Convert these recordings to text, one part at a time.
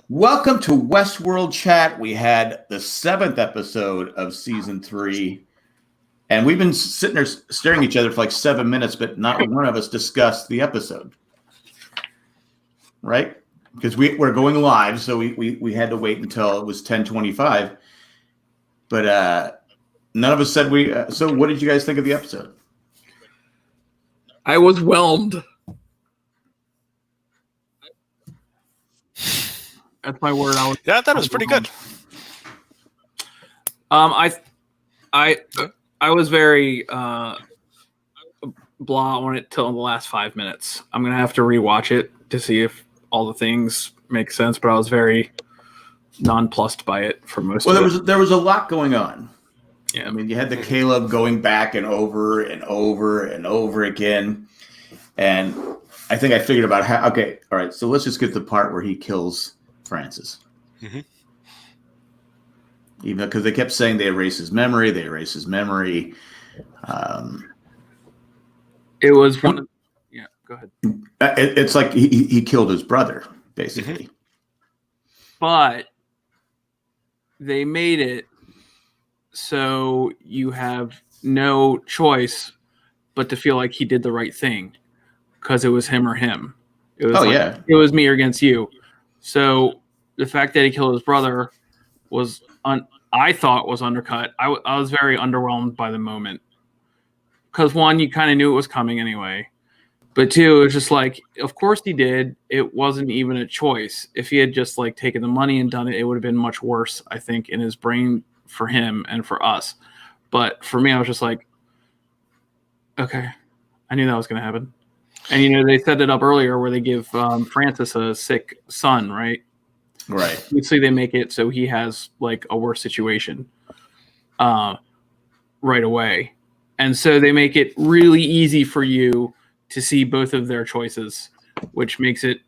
Welcome to WestWorld Chat. We had the 7th episode of season 3, and we've been sitting there staring at each other for like 7 minutes, but not one of us discussed the episode, right? Because we're going live, so we had to wait until it was 10:25. But none of us said we. So, what did you guys think of the episode? I was whelmed. That's my word. I thought it was pretty good. I was very blah on it till the last 5 minutes. I'm gonna have to rewatch it to see if all the things make sense. But I was very nonplussed by it for most. Well, of there was a lot going on. Yeah, I mean, you had the Caleb going back and over and over and over again, and I think I figured about how. Okay, all right. So let's just get to the part where he kills Francis. Mm-hmm. Even because they kept saying they erase his memory. It was one of. Yeah, go ahead. It's like he killed his brother, basically. Mm-hmm. But they made it so you have no choice but to feel like he did the right thing because it was him or him. It was it was me against you. So the fact that he killed his brother was, I thought, was undercut. I was very underwhelmed by the moment because, one, you kind of knew it was coming anyway. But two, it was just like, of course he did. It wasn't even a choice. If he had just like taken the money and done it, it would have been much worse, I think, in his brain for him and for us. But for me, I was just like, okay, I knew that was going to happen. And, they set it up earlier where they give Francis a sick son, right? Right. Obviously, they make it so he has like a worse situation right away. And so they make it really easy for you to see both of their choices, which makes it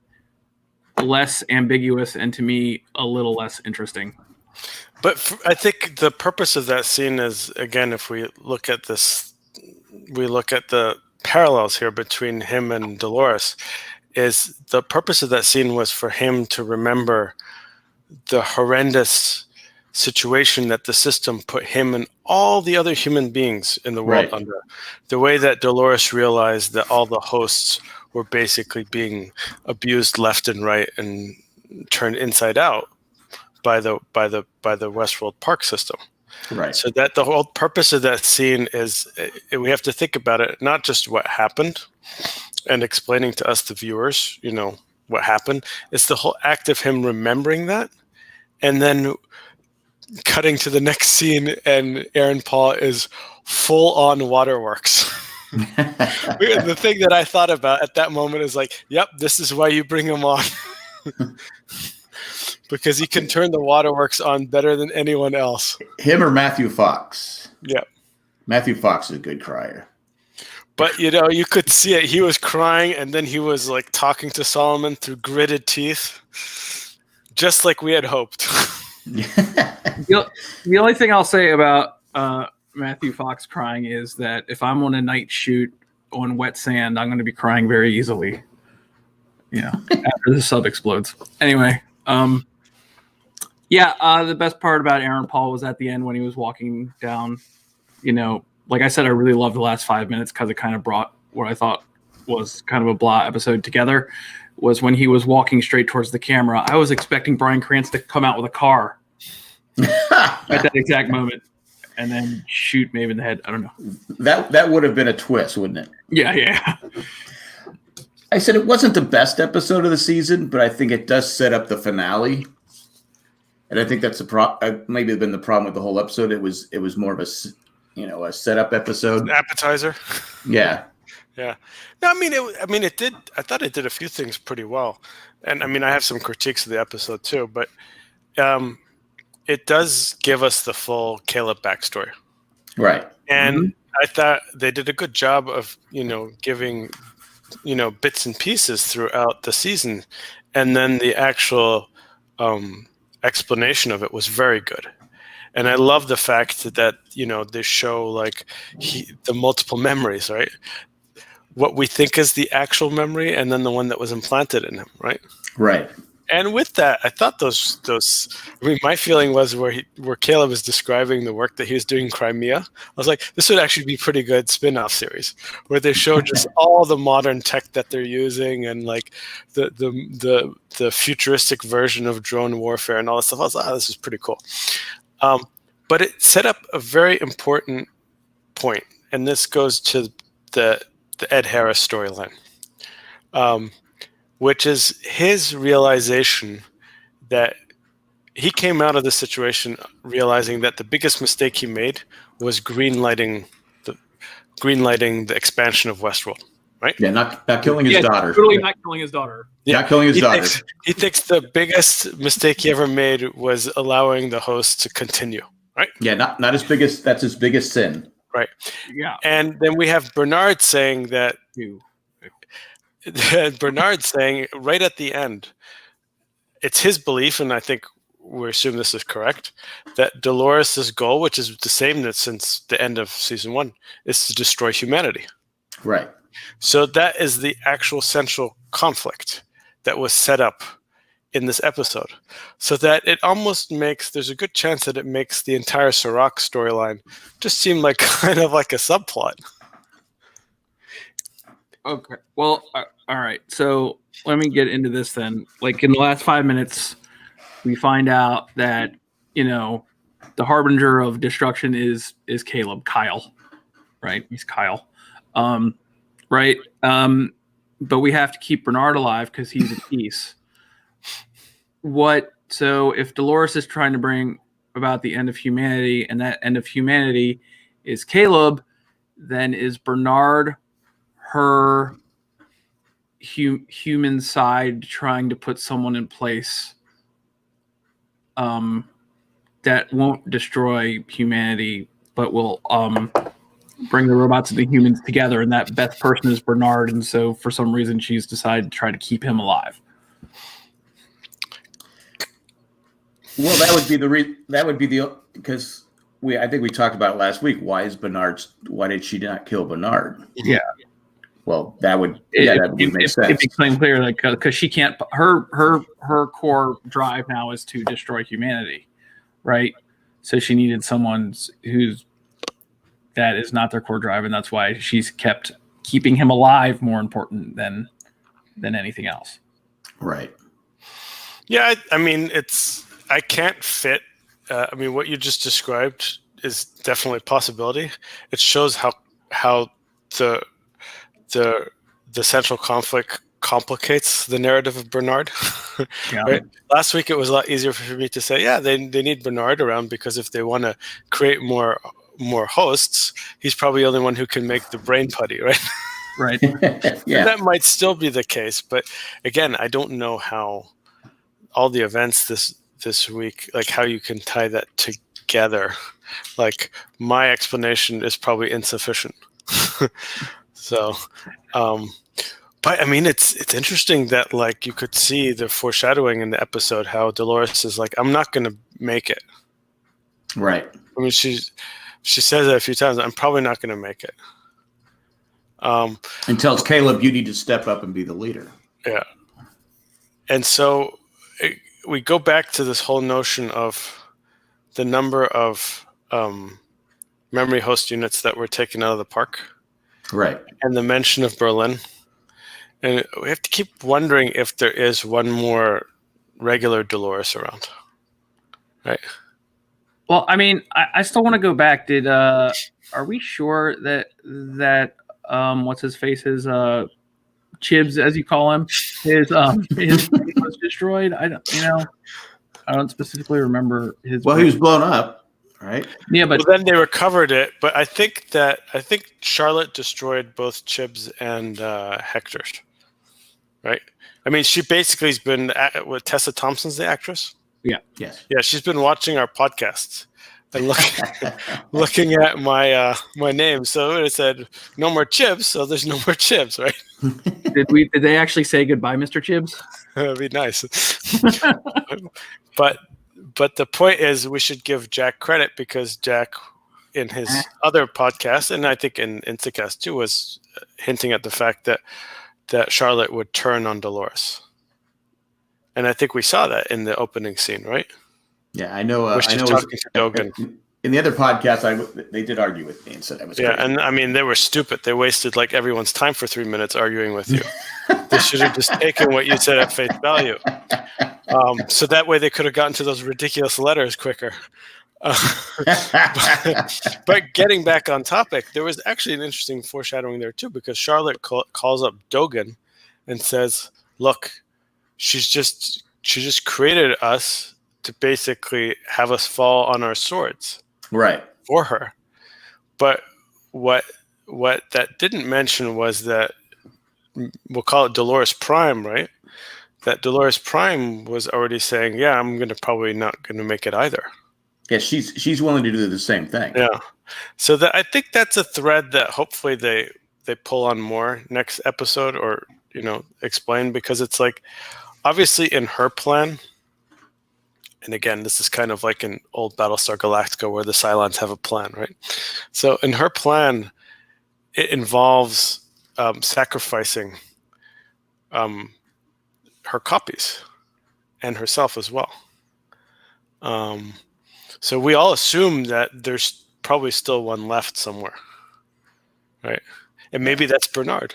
less ambiguous and, to me, a little less interesting. But I think the purpose of that scene is, again, if we look at this, we look at the parallels here between him and Dolores, is the purpose of that scene was for him to remember the horrendous situation that the system put him and all the other human beings in the world under. The way that Dolores realized that all the hosts were basically being abused left and right and turned inside out by the WestWorld park system. Right. So that the whole purpose of that scene is, we have to think about it, not just what happened and explaining to us, the viewers, what happened. It's the whole act of him remembering that, and then cutting to the next scene, and Aaron Paul is full on waterworks. The thing that I thought about at that moment is like, yep, this is why you bring him on. Because he can turn the waterworks on better than anyone else. Him or Matthew Fox? Yeah. Matthew Fox is a good crier. But, you could see it. He was crying, and then he was like talking to Solomon through gritted teeth, just like we had hoped. The only thing I'll say about Matthew Fox crying is that if I'm on a night shoot on wet sand, I'm going to be crying very easily. After the sub explodes. Anyway, the best part about Aaron Paul was at the end when he was walking down. Like I said, I really loved the last 5 minutes because it kind of brought what I thought was kind of a blah episode together. Was when he was walking straight towards the camera. I was expecting Bryan Cranston to come out with a car at that exact moment and then shoot Maeve in the head. I don't know. That would have been a twist, wouldn't it? Yeah. I said it wasn't the best episode of the season, but I think it does set up the finale. And I think that's maybe been the problem with the whole episode. It was more of a setup episode. An appetizer. Yeah. Yeah. No, it did. I thought it did a few things pretty well, and I have some critiques of the episode too. But it does give us the full Caleb backstory, right? And I thought they did a good job of giving bits and pieces throughout the season, and then the actual explanation of it was very good. And I love the fact that they show like the multiple memories, right? What we think is the actual memory, and then the one that was implanted in him, right? Right. And with that, I thought those. I mean, my feeling was where Caleb was describing the work that he was doing in Crimea. I was like, this would actually be a pretty good spin-off series where they show just all the modern tech that they're using and like the futuristic version of drone warfare and all that stuff. I was like, oh, this is pretty cool. But it set up a very important point, and this goes to the Ed Harris storyline. Which is his realization that he came out of the situation realizing that the biggest mistake he made was greenlighting the expansion of WestWorld, right? Yeah, not killing his daughter. Totally not killing his daughter. Yeah, not killing his daughter. He thinks the biggest mistake he ever made was allowing the host to continue, right? Yeah, not his biggest. That's his biggest sin. Right. Yeah. And then we have Bernard saying that. Bernard saying right at the end, it's his belief, and I think we assume this is correct, that Dolores' goal, which is the same since the end of season 1, is to destroy humanity. Right. So that is the actual central conflict that was set up in this episode. So that it almost makes, there's a good chance that it makes the entire Serac storyline just seem like kind of like a subplot. Okay. Well, all right. So let me get into this then. Like in the last 5 minutes, we find out that, the harbinger of destruction is Kyle, right? He's Kyle. Right. But we have to keep Bernard alive because he's a piece. So if Dolores is trying to bring about the end of humanity, and that end of humanity is Caleb, then is Bernard her human side trying to put someone in place that won't destroy humanity but will bring the robots and the humans together, and that best person is Bernard, and so for some reason she's decided to try to keep him alive. Well, that would be because I think we talked about it last week. Why did she not kill Bernard? Yeah. That would make sense. It became clear, like, because she can't. Her core drive now is to destroy humanity, right? So she needed someone that is not their core drive, and that's why she's kept keeping him alive more important than anything else. Right. Yeah, I mean, I can't fit. What you just described is definitely a possibility. It shows how the central conflict complicates the narrative of Bernard. Yeah. Right? Last week it was a lot easier for me to say, yeah, they need Bernard around because if they want to create more hosts, he's probably the only one who can make the brain putty, right? Right. Yeah. That might still be the case, but again, I don't know how all the events this week, like how you can tie that together. Like my explanation is probably insufficient. So, but I mean, it's interesting that like you could see the foreshadowing in the episode, how Dolores is like, I'm not going to make it. Right. I mean, she says it a few times. I'm probably not going to make it. And tells Caleb, you need to step up and be the leader. Yeah. And so we go back to this whole notion of the number of memory host units that were taken out of the park. Right. And the mention of Berlin. And we have to keep wondering if there is one more regular Dolores around. Right. Well, I mean, I still want to go back. Are we sure that what's his face, his Chibs, as you call him, his was destroyed? I don't specifically remember his. Well, he was blown up, right? Yeah, but then they recovered it. But I think Charlotte destroyed both Chibs and Hector's. Right. I mean, she basically has been with Tessa Thompson's the actress. Yeah. Yes. Yeah, she's been watching our podcasts and looking at my my name. So it said no more Chibs, so there's no more Chibs, right? Did they actually say goodbye, Mr. Chibs? That'd be nice. But the point is, we should give Jack credit because Jack, in his other podcast, and I think in Instacast too, was hinting at the fact that Charlotte would turn on Dolores. And I think we saw that in the opening scene, right? Yeah, I know. Where I she's know. talking to Dogen. In the other podcast, they did argue with me and said I was Yeah, crazy. and I mean, they were stupid. They wasted like everyone's time for 3 minutes arguing with you. They should have just taken what you said at face value. So that way they could have gotten to those ridiculous letters quicker. But getting back on topic, there was actually an interesting foreshadowing there too, because Charlotte calls up Dogen and says, "Look, she just created us to basically have us fall on our swords, right, for her." But what that didn't mention was that, we'll call it Dolores Prime, right? That Dolores Prime was already saying, "Yeah, I'm probably not gonna make it either." Yeah, she's willing to do the same thing. Yeah. So I think that's a thread that hopefully they pull on more next episode, or explain, because it's like, obviously in her plan, and again, this is kind of like an old Battlestar Galactica where the Cylons have a plan, right? So in her plan, it involves sacrificing her copies and herself as well. So we all assume that there's probably still one left somewhere, right? And maybe that's Bernard.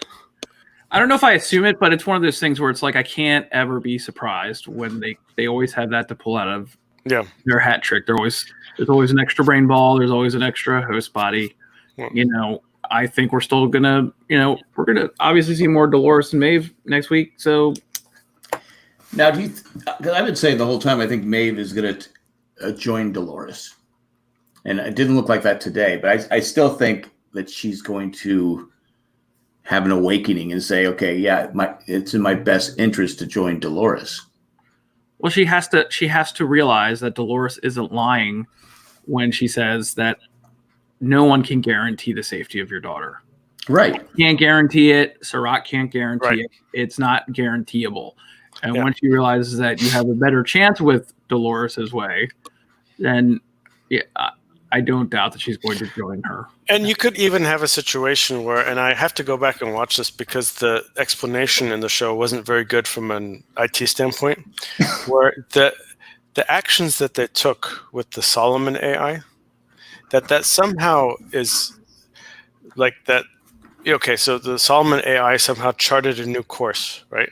I don't know if I assume it, but it's one of those things where it's like I can't ever be surprised when they always have that to pull out of their hat trick. There's always an extra brain ball. There's always an extra host body. I think we're still gonna we're gonna obviously see more Dolores and Maeve next week. So now, because I've been saying the whole time, I think Maeve is gonna join Dolores, and it didn't look like that today. But I still think that she's going to have an awakening and say, okay, yeah, it's in my best interest to join Dolores. Well, she has to realize that Dolores isn't lying when she says that no one can guarantee the safety of your daughter. Right. Can't guarantee it. Serac can't guarantee it. It's not guaranteeable. And once she realizes that you have a better chance with Dolores' way, then I don't doubt that she's going to join her. And you could even have a situation where, and I have to go back and watch this because the explanation in the show wasn't very good from an IT standpoint, where the actions that they took with the Solomon AI, that somehow is like that. Okay, so the Solomon AI somehow charted a new course, right?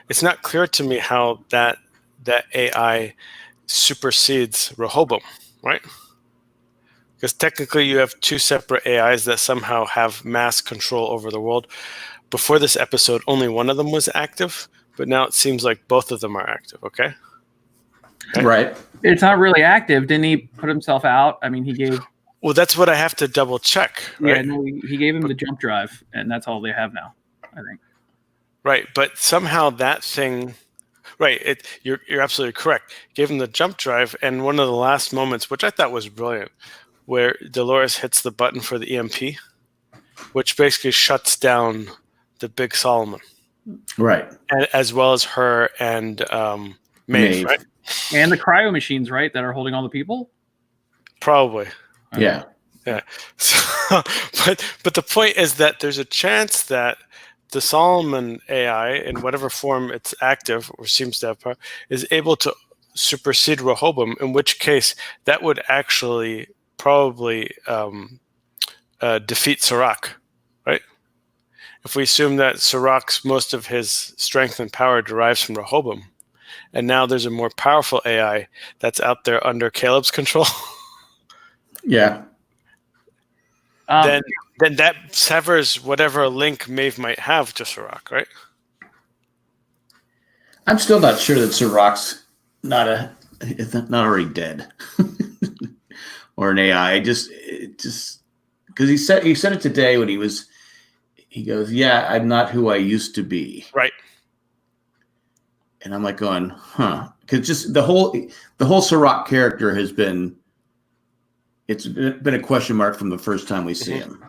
It's not clear to me how that AI supersedes Rehoboam, right? Because technically you have two separate AIs that somehow have mass control over the world. Before this episode, only one of them was active, but now it seems like both of them are active, okay? Right. It's not really active. Didn't he put himself out? I mean, he gave... Well, that's what I have to double check, right? Yeah, no, he gave him the jump drive, and that's all they have now, I think. Right, but somehow that thing... Right, you're absolutely correct. Gave him the jump drive, and one of the last moments, which I thought was brilliant, where Dolores hits the button for the EMP, which basically shuts down the big Solomon. Right. As well as her and Maeve, right? And the cryo machines, right, that are holding all the people? Probably. Yeah. Yeah. So, but the point is that there's a chance that the Solomon AI, in whatever form it's active or seems to have power, is able to supersede Rehoboam, in which case that would actually probably defeat Serac, right? If we assume that Serac's most of his strength and power derives from Rehoboam, and now there's a more powerful AI that's out there under Caleb's control. Yeah. Then that severs whatever link Maeve might have to Serac, right? I'm still not sure that Serac's not already dead. Or an AI. Just because he said it today when he goes, yeah, I'm not who I used to be. Right. And I'm like going, huh? Because just the whole Serac character has been, it's been a question mark from the first time we see him.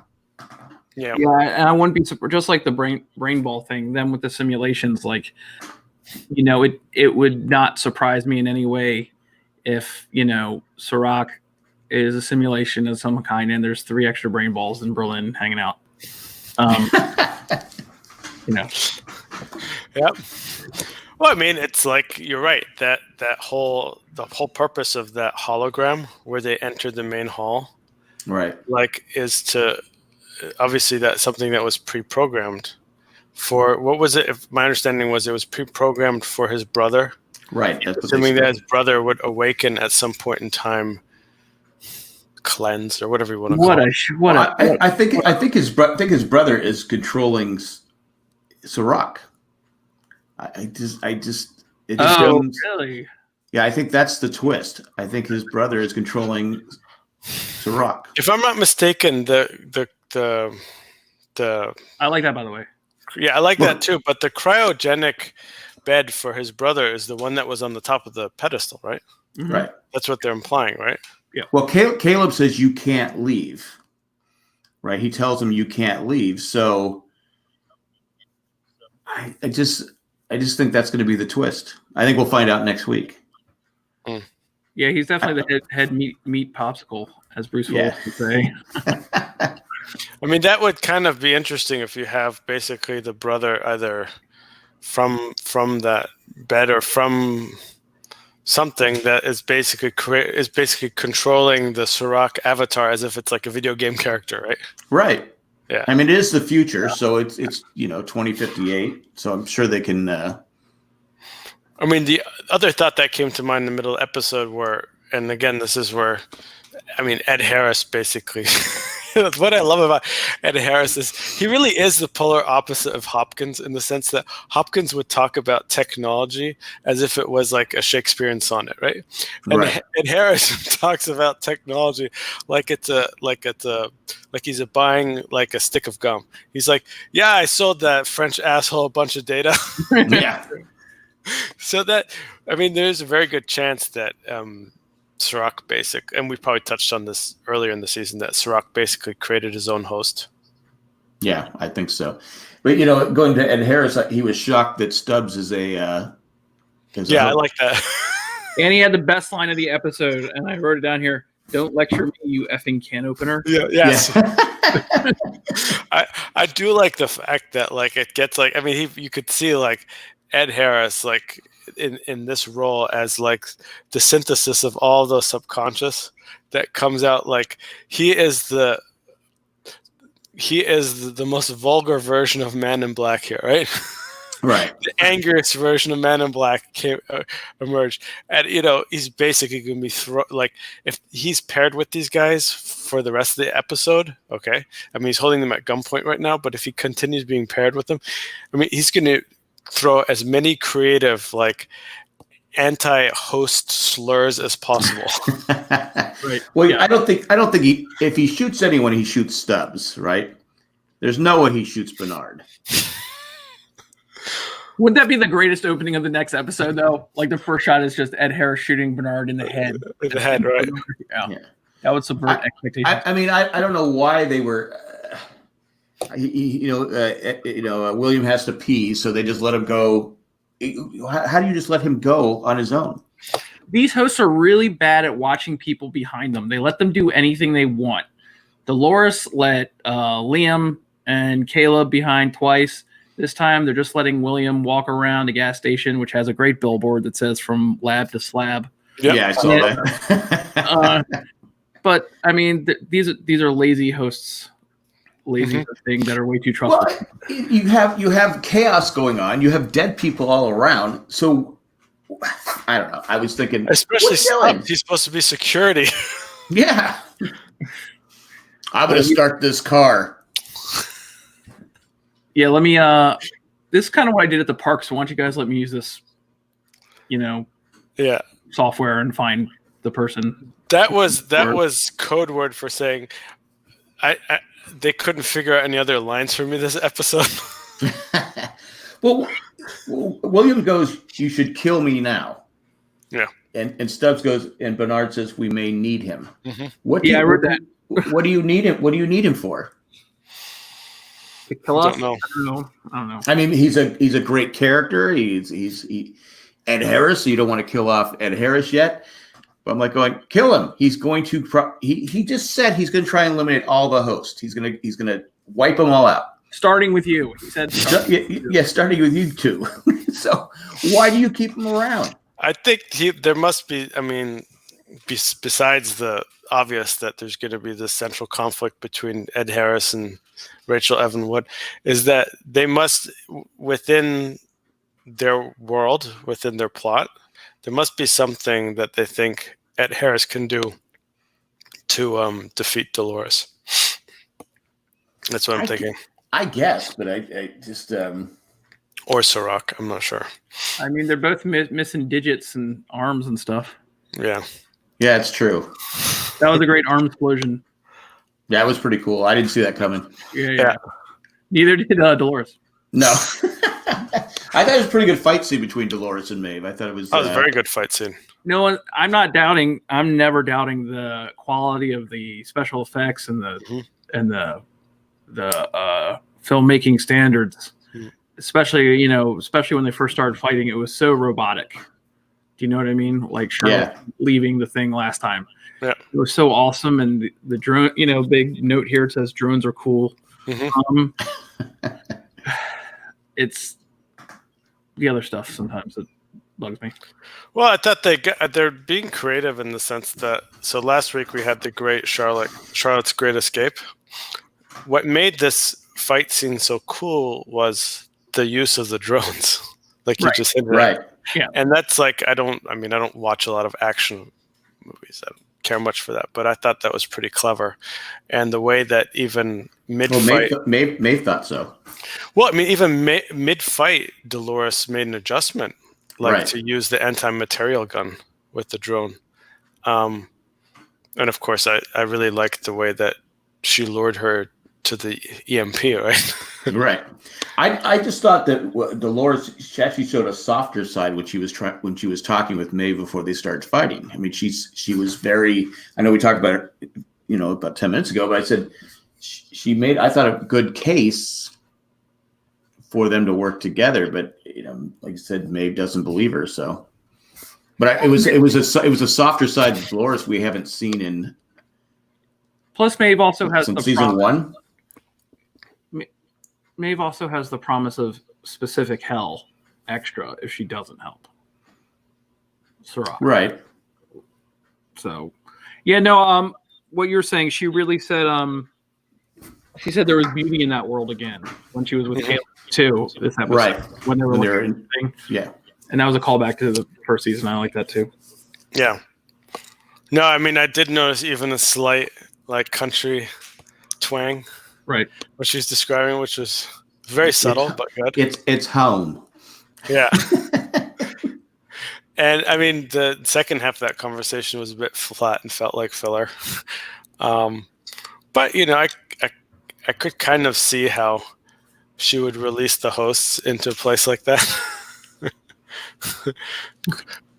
Yeah, and I wouldn't be surprised, just like the brain ball thing. Then with the simulations, like, it would not surprise me in any way if Serac is a simulation of some kind, and there's 3 extra brain balls in Berlin hanging out. Yep. Well, I mean, it's like you're right. The whole purpose of that hologram where they enter the main hall, Right. like, is to obviously that's something that was pre-programmed for. What was it? If my understanding was it was pre-programmed for his brother, Right. That's what they assuming that said. his brother would awaken at some point in time, cleanse or whatever you want to call it. Well, I think his brother is controlling Sirach. It just really? Yeah, I think that's the twist. I think his brother is controlling Sirach. If I'm not mistaken, the I like that, by the way. yeah, I like that too. But the cryogenic bed for his brother is the one that was on the top of the pedestal, right? Mm-hmm. Right. That's what they're implying, right? Yeah. Well, Caleb says you can't leave. Right. He tells him you can't leave. So I just think that's going to be the twist. I think we'll find out next week. Yeah, he's definitely the head meat popsicle, as Bruce Willis would say. I mean, that would kind of be interesting if you have basically the brother either from that bed or from something that is basically controlling the Sirach avatar as if it's like a video game character, right? Right. Yeah. I mean, it is the future, so it's 2058. So I'm sure they can. I mean, the other thought that came to mind in the middle of the episode and again, this is where, I mean, Ed Harris basically. What I love about Ed Harris is he really is the polar opposite of Hopkins in the sense that Hopkins would talk about technology as if it was like a Shakespearean sonnet, right? And Right. Ed Harris talks about technology like he's buying like a stick of gum. He's like, yeah, I sold that French asshole a bunch of data. Yeah. So that, I mean, there's a very good chance that Sirach and we probably touched on this earlier in the season, that Sirach basically created his own host. Yeah, I think so. But going to Ed Harris, he was shocked that Stubbs is a. I like that. And he had the best line of the episode, and I wrote it down here. Don't lecture me, you effing can opener. Yeah. Yes. Yeah. I do like the fact that like it gets like, I mean, you could see like Ed Harris like in this role as like the synthesis of all the subconscious that comes out. Like he is the most vulgar version of Man in Black here, right? Right. The angriest version of Man in Black emerged, and he's basically going to be like if he's paired with these guys for the rest of the episode. Okay, I mean he's holding them at gunpoint right now, but if he continues being paired with them, I mean he's going to throw as many creative like anti-host slurs as possible. Right. Well, yeah. I don't think if he shoots anyone, he shoots Stubbs. Right. There's no way he shoots Bernard. Wouldn't that be the greatest opening of the next episode, though? Like the first shot is just Ed Harris shooting Bernard in the head. In the head, right? Yeah. That would subvert expectations. I mean, I don't know why they were. William has to pee, so they just let him go. How do you just let him go on his own? These hosts are really bad at watching people behind them. They let them do anything they want. Dolores let Liam and Caleb behind twice. This time, they're just letting William walk around the gas station, which has a great billboard that says "From Lab to Slab." Yep. Yeah, I saw that. But I mean, these are lazy hosts, hosting that are way too trustworthy. Well, you have chaos going on. You have dead people all around. So I don't know. I was thinking, especially Stubbs, he's supposed to be security. Yeah, I'm going to start this car. Yeah, let me. This is kind of what I did at the park. So why don't you guys let me use this, software and find the person. That was code word for saying, they couldn't figure out any other lines for me this episode. Well, William goes, "You should kill me now." Yeah, and Stubbs goes, and Bernard says, "We may need him." Mm-hmm. I read that. What do you need him? What do you need him for? To kill us? I don't know. I mean, he's a great character. He's Ed Harris. So you don't want to kill off Ed Harris yet. But I'm like going, kill him. He's going to. He just said he's going to try and eliminate all the hosts. He's going to wipe them all out. Starting with you, he said. Starting with you two. So why do you keep him around? I think there must be. I mean, besides the obvious that there's going to be this central conflict between Ed Harris and Rachel Evan Wood, is that they must, within their world, within their plot, there must be something that they think Ed Harris can do to defeat Dolores. That's what I'm thinking. I guess, but I just or Serac, I'm not sure. I mean, they're both missing digits and arms and stuff. Yeah, it's true. That was a great arm explosion. Yeah, it was pretty cool. I didn't see that coming. Yeah. Neither did Dolores. No. I thought it was a pretty good fight scene between Dolores and Maeve. I thought it was. That was a very good fight scene. No, I'm not doubting. I'm never doubting the quality of the special effects and the filmmaking standards. Especially when they first started fighting, it was so robotic. Do you know what I mean? Like Charlotte leaving the thing last time. Yeah. It was so awesome. And the drone, big note here, it says drones are cool. It's the other stuff sometimes that bugs me. Well, I thought they're being creative in the sense that, so last week we had the great Charlotte's Great Escape. What made this fight scene so cool was the use of the drones, like you just said, right? Yeah, and that's like I don't watch a lot of action movies. I don't care much for that, but I thought that was pretty clever, and the way that even mid-fight, Maeve thought so. Well, I mean, even mid-fight, Dolores made an adjustment, to use the anti-material gun with the drone, and of course, I really liked the way that she lured her to the EMP, right? Right. I just thought that Dolores, she actually showed a softer side when she was talking with Maeve before they started fighting. I mean, she was very. I know we talked about it, about 10 minutes ago, but I said she made, I thought, a good case for them to work together. But like I said, Maeve doesn't believe her. So, but it was a softer side of Dolores we haven't seen in. Plus, Maeve also has the season one. Maeve also has the promise of specific hell extra if she doesn't help Serac. Right. So, yeah, no. What you're saying, she really said. She said there was beauty in that world again when she was with Caleb too. This episode, right? When they were in thing. Yeah. And that was a callback to the first season. I like that too. Yeah. No, I mean, I did notice even a slight country twang. Right. What she's describing, which was very subtle but good. It's home. Yeah. And I mean, the second half of that conversation was a bit flat and felt like filler. But I could kind of see how she would release the hosts into a place like that.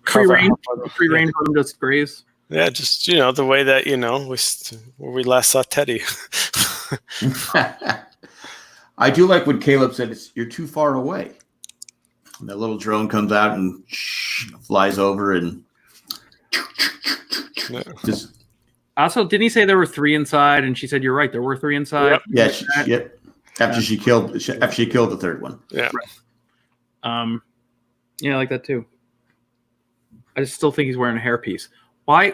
Free reign for them to graze. Yeah, just the way that where we last saw Teddy. I do like when Caleb said, "You're too far away." And that little drone comes out and flies over and just. Also, didn't he say there were 3 inside? And she said, "You're right, there were 3 inside." Yep. Yeah. After she killed the third one. Yeah. Right. Yeah, I like that too. I just still think he's wearing a hairpiece. Why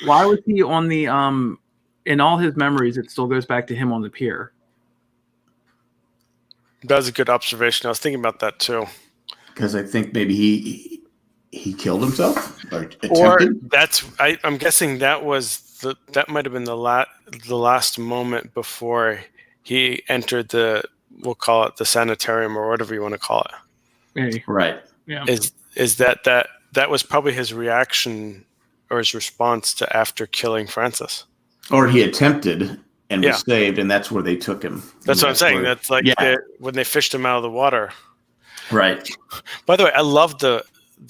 was he on the in all his memories it still goes back to him on the pier? That was a good observation. I was thinking about that too. Because I think maybe he killed himself or attempted. Or I'm guessing that might have been the last moment before he entered we'll call it the sanitarium or whatever you want to call it. Maybe. Right. Yeah. Is that was probably his reaction or his response to after killing Francis. Or he attempted and was saved, and that's where they took him. That's what I'm saying. That's like when they fished him out of the water. Right. By the way, I love the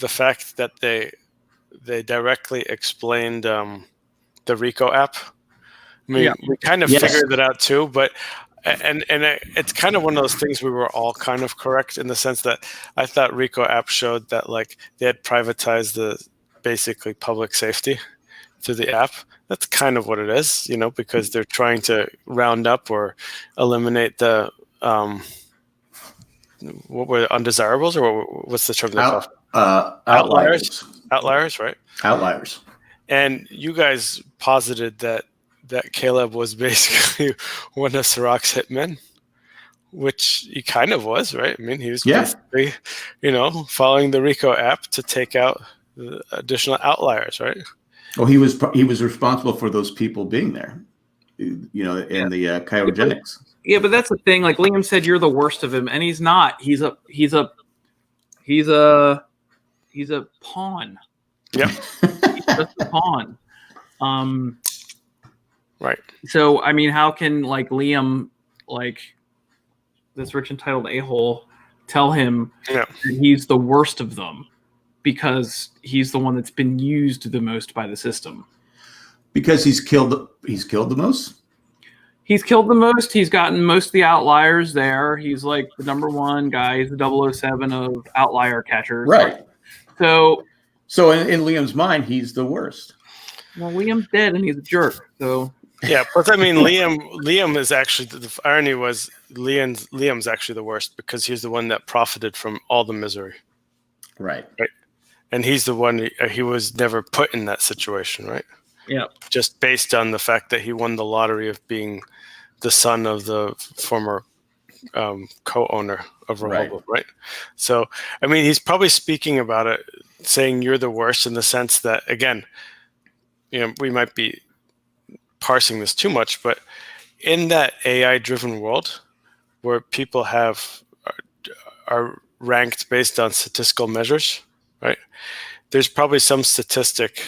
fact that they directly explained the Rico app. I mean, we kind of figured it out too, but and it's kind of one of those things we were all kind of correct in the sense that I thought Rico app showed that they had privatized the basically public safety through the app. That's kind of what it is, because they're trying to round up or eliminate the what were undesirables, or what's the term they call Outliers. Outliers, right? Outliers. And you guys posited that Caleb was basically one of Sirach's hitmen, which he kind of was, right? I mean, he was basically, following the Rico app to take out the additional outliers, right? Well, he was responsible for those people being there, in the cryogenics. Yeah, but that's the thing. Like Liam said, you're the worst of him, and he's not. He's a pawn. Yep. He's just a pawn. Right. So I mean, how can Liam, this rich entitled a-hole, tell him that he's the worst of them because he's the one that's been used the most by the system? Because he's killed the most. He's killed the most. He's gotten most of the outliers there. He's like the number one guy. He's the 007 of outlier catchers. Right. So in Liam's mind, he's the worst. Well, Liam's dead and he's a jerk. So yeah, but I mean, Liam is actually, the irony was Liam's actually the worst because he's the one that profited from all the misery. Right. And he's the one, he was never put in that situation, right? Yeah. Just based on the fact that he won the lottery of being the son of the former co-owner of Rehoboth, right? So, I mean, he's probably speaking about it, saying you're the worst in the sense that, again, we might be parsing this too much, but in that AI-driven world where people are ranked based on statistical measures, right? There's probably some statistic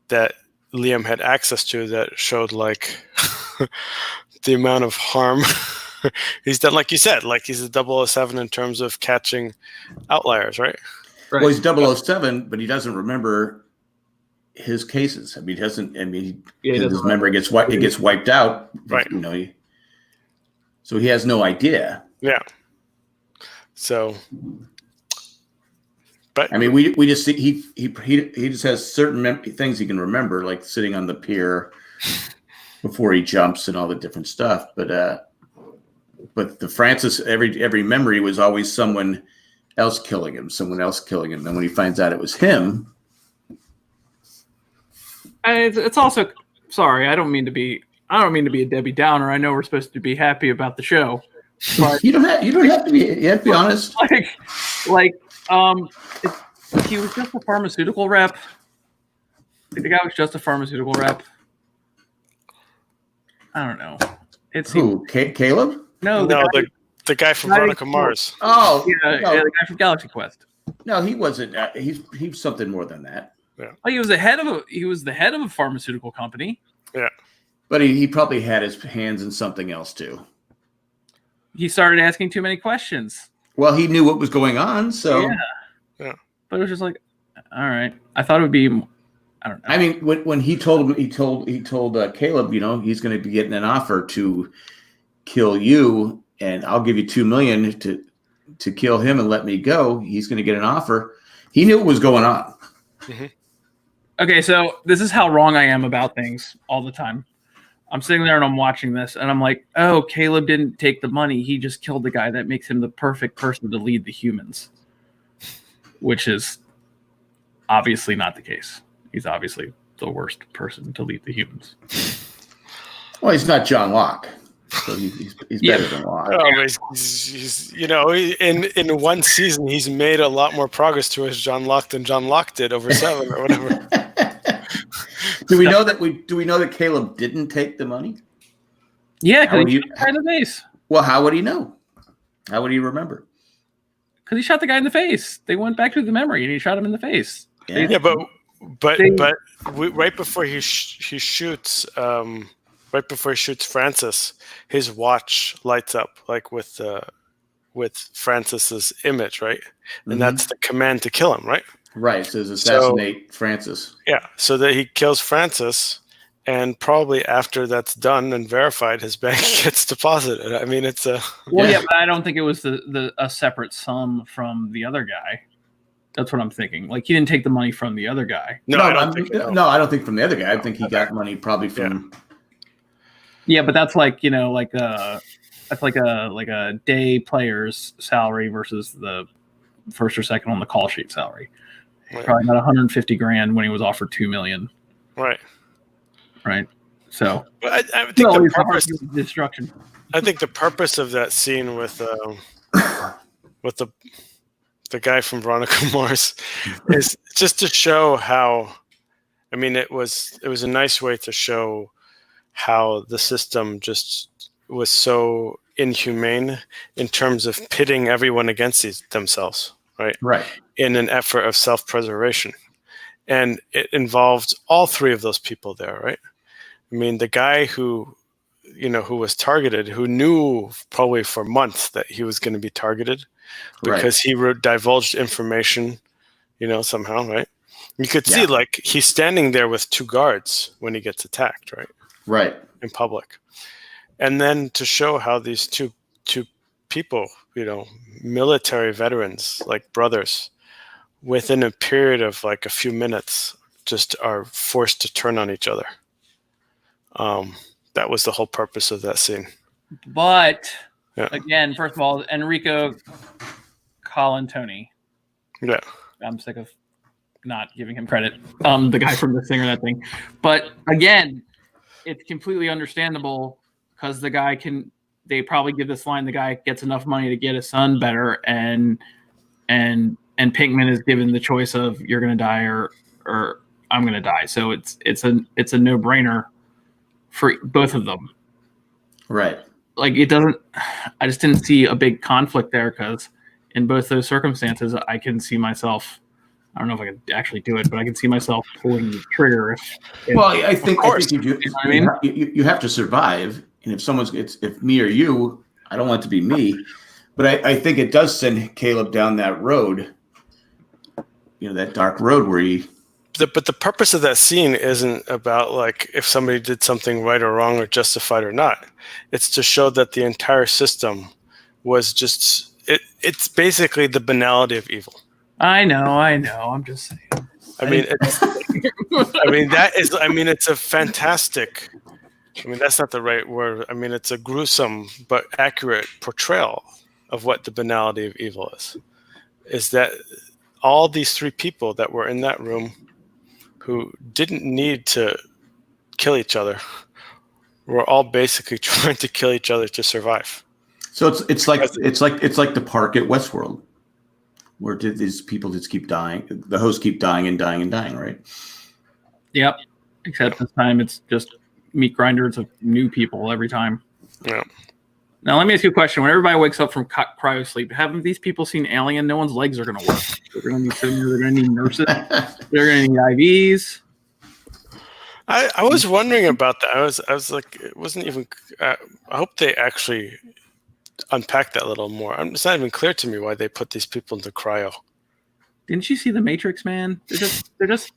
that Liam had access to that showed the amount of harm he's done. Like you said, he's a 007 in terms of catching outliers, right? Well, he's 007, but he doesn't remember his cases. I mean, his memory gets wiped out. Right. So he has no idea. Yeah. So, but I mean, we just see he just has certain things he can remember, like sitting on the pier before he jumps and all the different stuff. But the Francis, every memory was always someone else killing him. And when he finds out it was him, it's also, sorry, I don't mean to be a Debbie Downer. I know we're supposed to be happy about the show, but you don't have to be. You have to be honest. He was just a pharmaceutical rep. The guy was just a pharmaceutical rep. I don't know. It's who? Caleb? No, the guy from Veronica Mars. Oh, yeah, no. the guy from Galaxy Quest. No, he wasn't. He's something more than that. Yeah. Oh, he was the head of a pharmaceutical company. Yeah. But he probably had his hands in something else too. He started asking too many questions. Well, he knew what was going on, so yeah. But it was just like, all right. I thought it would be, I don't know. I mean, when he told Caleb, he's going to be getting an offer to kill you, and I'll give you $2 million to kill him and let me go. He's going to get an offer. He knew what was going on. Mm-hmm. Okay, so this is how wrong I am about things all the time. I'm sitting there and I'm watching this, and I'm like, oh, Caleb didn't take the money. He just killed the guy that makes him the perfect person to lead the humans, which is obviously not the case. He's obviously the worst person to lead the humans. Well, he's not John Locke, so he's better than Locke. He's in one season, he's made a lot more progress towards John Locke than John Locke did over 7 or whatever. Do we know that Caleb didn't take the money? Yeah, because he shot the guy in the face. Well, how would he know? How would he remember? Because he shot the guy in the face. They went back to the memory and he shot him in the face. Yeah, but right before he shoots, right before he shoots Francis, his watch lights up with Francis's image, right? And that's the command to kill him, right? Right. It says assassinate Francis. Yeah. So that he kills Francis, and probably after that's done and verified, his bank gets deposited. I mean, it's a but I don't think it was a separate sum from the other guy. That's what I'm thinking. Like, he didn't take the money from the other guy. No, I don't think so. No, I don't think from the other guy. I think he got money probably from. Yeah, but that's like, that's like a day player's salary versus the first or second on the call sheet salary. Right. Probably got 150 grand when he was offered 2 million. Right. So, but I think the purpose destruction. I think the purpose of that scene with the guy from Veronica Mars is just to show how. I mean, it was a nice way to show how the system just was so inhumane in terms of pitting everyone against themselves, right? Right. In an effort of self-preservation. And it involved all three of those people there, right? I mean, the guy who was targeted, who knew probably for months that he was going to be targeted because he divulged information, somehow, right? You could see, like, he's standing there with 2 guards when he gets attacked, right? Right. In public. And then to show how these two people, military veterans, like brothers, within a period of like a few minutes, just are forced to turn on each other. That was the whole purpose of that scene. But again, first of all, Enrico Colantoni. Yeah. I'm sick of not giving him credit. The guy from The Singer, that thing. But again, it's completely understandable because the guy they probably give this line, the guy gets enough money to get his son better, and Pinkman is given the choice of you're going to die or I'm going to die. So it's a no-brainer for both of them. Right. Like, I just didn't see a big conflict there because in both those circumstances, I can see myself, I don't know if I can actually do it, but I can see myself pulling the trigger. Well, I think you do. You know what I mean? You have to survive. And if me or you, I don't want it to be me, but I think it does send Caleb down that road, that dark road where he. But the purpose of that scene isn't about like if somebody did something right or wrong or justified or not. It's to show that the entire system was just it's basically the banality of evil. I know. I'm just saying. It's a fantastic. That's not the right word. It's a gruesome but accurate portrayal of what the banality of evil is. Is that all these 3 people that were in that room who didn't need to kill each other were all basically trying to kill each other to survive. So it's like the park at WestWorld, where did these people just keep dying? The hosts keep dying and dying and dying, right? Yep. Except this time it's just meat grinders of new people every time. Yeah. Now let me ask you a question. When everybody wakes up from cryo sleep, haven't these people seen Alien? No one's legs are going to work. They're going to be sitting there. They're going to need nurses. They're going to need IVs. I was wondering about that. I was like, it wasn't even. I hope they actually unpack that a little more. It's not even clear to me why they put these people into cryo. Didn't you see The Matrix, man? They're just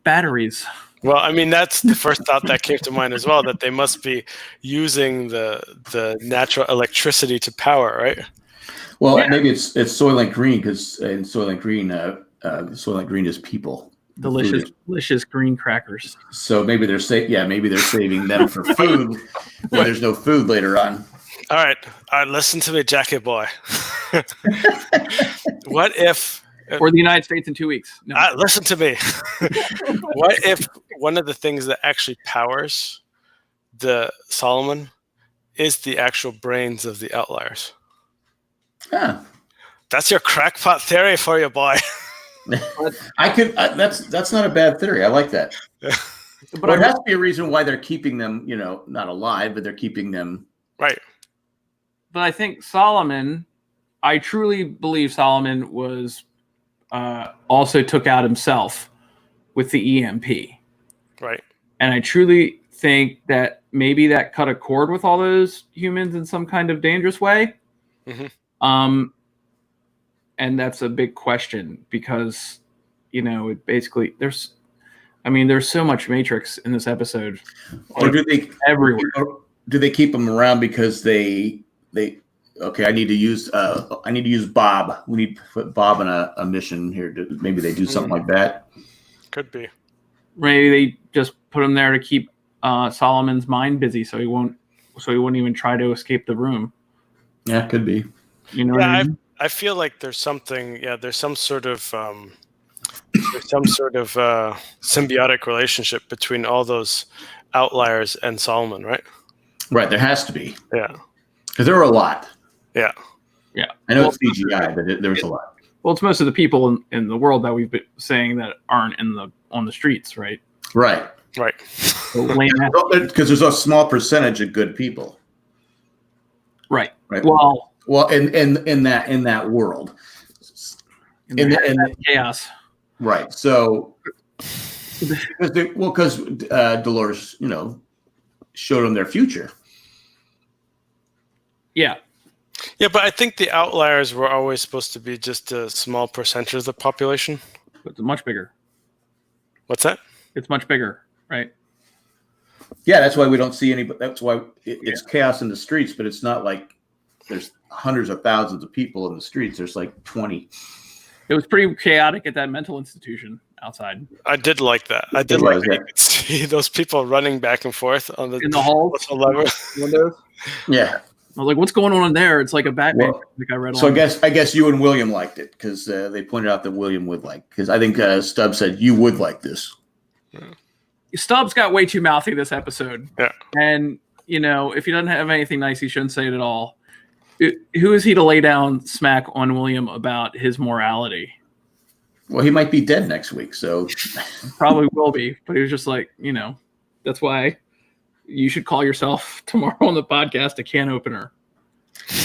batteries. Well, that's the first thought that came to mind as well, that they must be using the natural electricity to power, right? Well, maybe it's Soylent Green, because in Soylent Green is people. Delicious green crackers. So maybe they're saving them for food when there's no food later on. All right, listen to me, Jackie boy. What if... Or the United States in 2 weeks. No. Listen to me. What if one of the things that actually powers the Solomon is the actual brains of the Outliers? Yeah. That's your crackpot theory for you, boy. That's not a bad theory. I like that. But there has to be a reason why they're keeping them, not alive, but they're keeping them. Right. But I think I truly believe Solomon was also took out himself with the EMP. Right. And I truly think that maybe that cut a cord with all those humans in some kind of dangerous way. Mm-hmm. And that's a big question because, it basically there's so much Matrix in this episode. Or do they everywhere? Or do they keep them around because they okay, I need to use Bob. We need to put Bob on a mission here. Maybe they do something like that. Could be. Maybe they just put him there to keep Solomon's mind busy, so he wouldn't even try to escape the room. Yeah, could be. You know what I mean? I feel like there's something. Yeah, there's some sort of symbiotic relationship between all those outliers and Solomon, right? Right, there has to be. Yeah, because there were a lot. Yeah. I know it's CGI, but there was a lot. Well, it's most of the people in the world that we've been saying that aren't on the streets, right? Right. Because there's a small percentage of good people. Right. Right. Well, in that world, in that chaos. Right. So, because Dolores, showed them their future. Yeah. Yeah, but I think the outliers were always supposed to be just a small percentage of the population. But it's much bigger. What's that? It's much bigger, right? Yeah, that's why we don't see any. But that's why it's chaos in the streets. But it's not like there's hundreds of thousands of people in the streets. There's like 20. It was pretty chaotic at that mental institution outside. I did like that. I did like that you could see those people running back and forth in the halls, windows. Yeah. I was like, "What's going on in there?" It's like a Batman. I read. So I guess you and William liked it because they pointed out that William would like. Because I think Stubbs said you would like this. Stubbs got way too mouthy this episode. Yeah. And if he doesn't have anything nice, he shouldn't say it at all. Who is he to lay down smack on William about his morality? Well, he might be dead next week, so probably will be. But he was just like, that's why you should call yourself tomorrow on the podcast a can opener.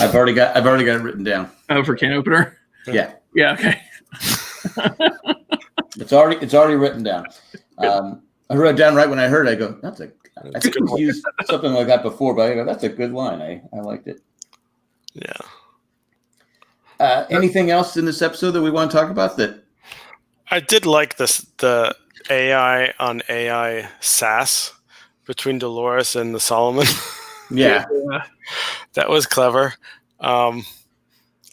I've already got it written down. Oh, for can opener? Yeah. Yeah. Okay. It's already written down. I wrote it down right when I heard it. I go, I think we've used something like that before, but I go, that's a good line. I liked it. Yeah. Anything else in this episode that we want to talk about? That I did like the AI on AI sass between Dolores and the Solomon. Yeah. That was clever. I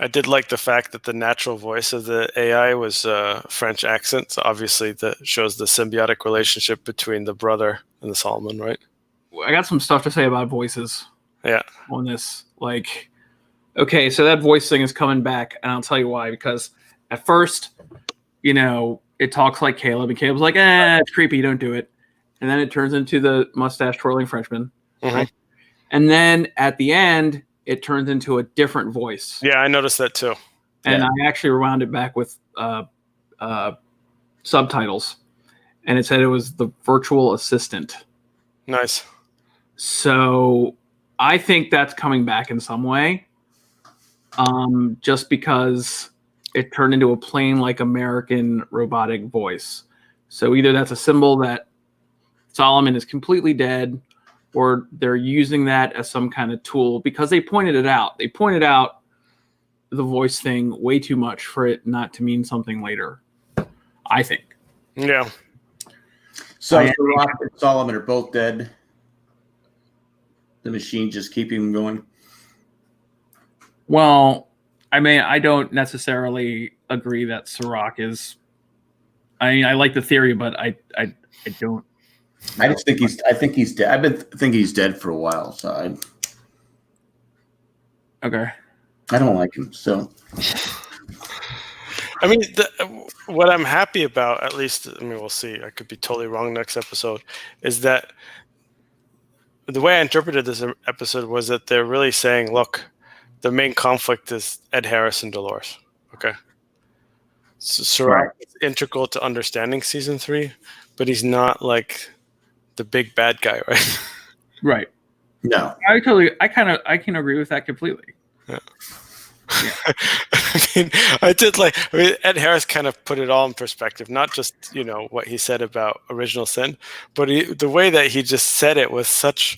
did like the fact that the natural voice of the AI was French accent. So obviously that shows the symbiotic relationship between the brother and the Solomon, right? I got some stuff to say about voices. Yeah. On this. Like, okay, so that voice thing is coming back, and I'll tell you why. Because at first, it talks like Caleb, and Caleb's like, it's creepy, don't do it. And then it turns into the mustache twirling Frenchman. Mm-hmm. Right? And then at the end, it turns into a different voice. Yeah, I noticed that too. And I actually rewound it back with subtitles. And it said it was the virtual assistant. Nice. So I think that's coming back in some way. Just because it turned into a plain like American robotic voice. So either that's a symbol that Solomon is completely dead, or they're using that as some kind of tool because they pointed it out. They pointed out the voice thing way too much for it not to mean something later, I think. Yeah. So Rock and Solomon are both dead. The machine just keeping them going. Well, I mean, I don't necessarily agree that Sirach is. I mean, I like the theory, but I don't. I just think I think he's dead. I've been thinking he's dead for a while. So Okay. I don't like him. So. I mean, what I'm happy about, at least, I mean, we'll see. I could be totally wrong next episode. Is that the way I interpreted this episode was that they're really saying, look, the main conflict is Ed Harris and Dolores. Okay. So Sirach is integral to understanding season 3, but he's not like the big bad guy, right? Right. No. I can agree with that completely. Yeah. I mean, Ed Harris kind of put it all in perspective, not just, what he said about original sin, but the way that he just said it with such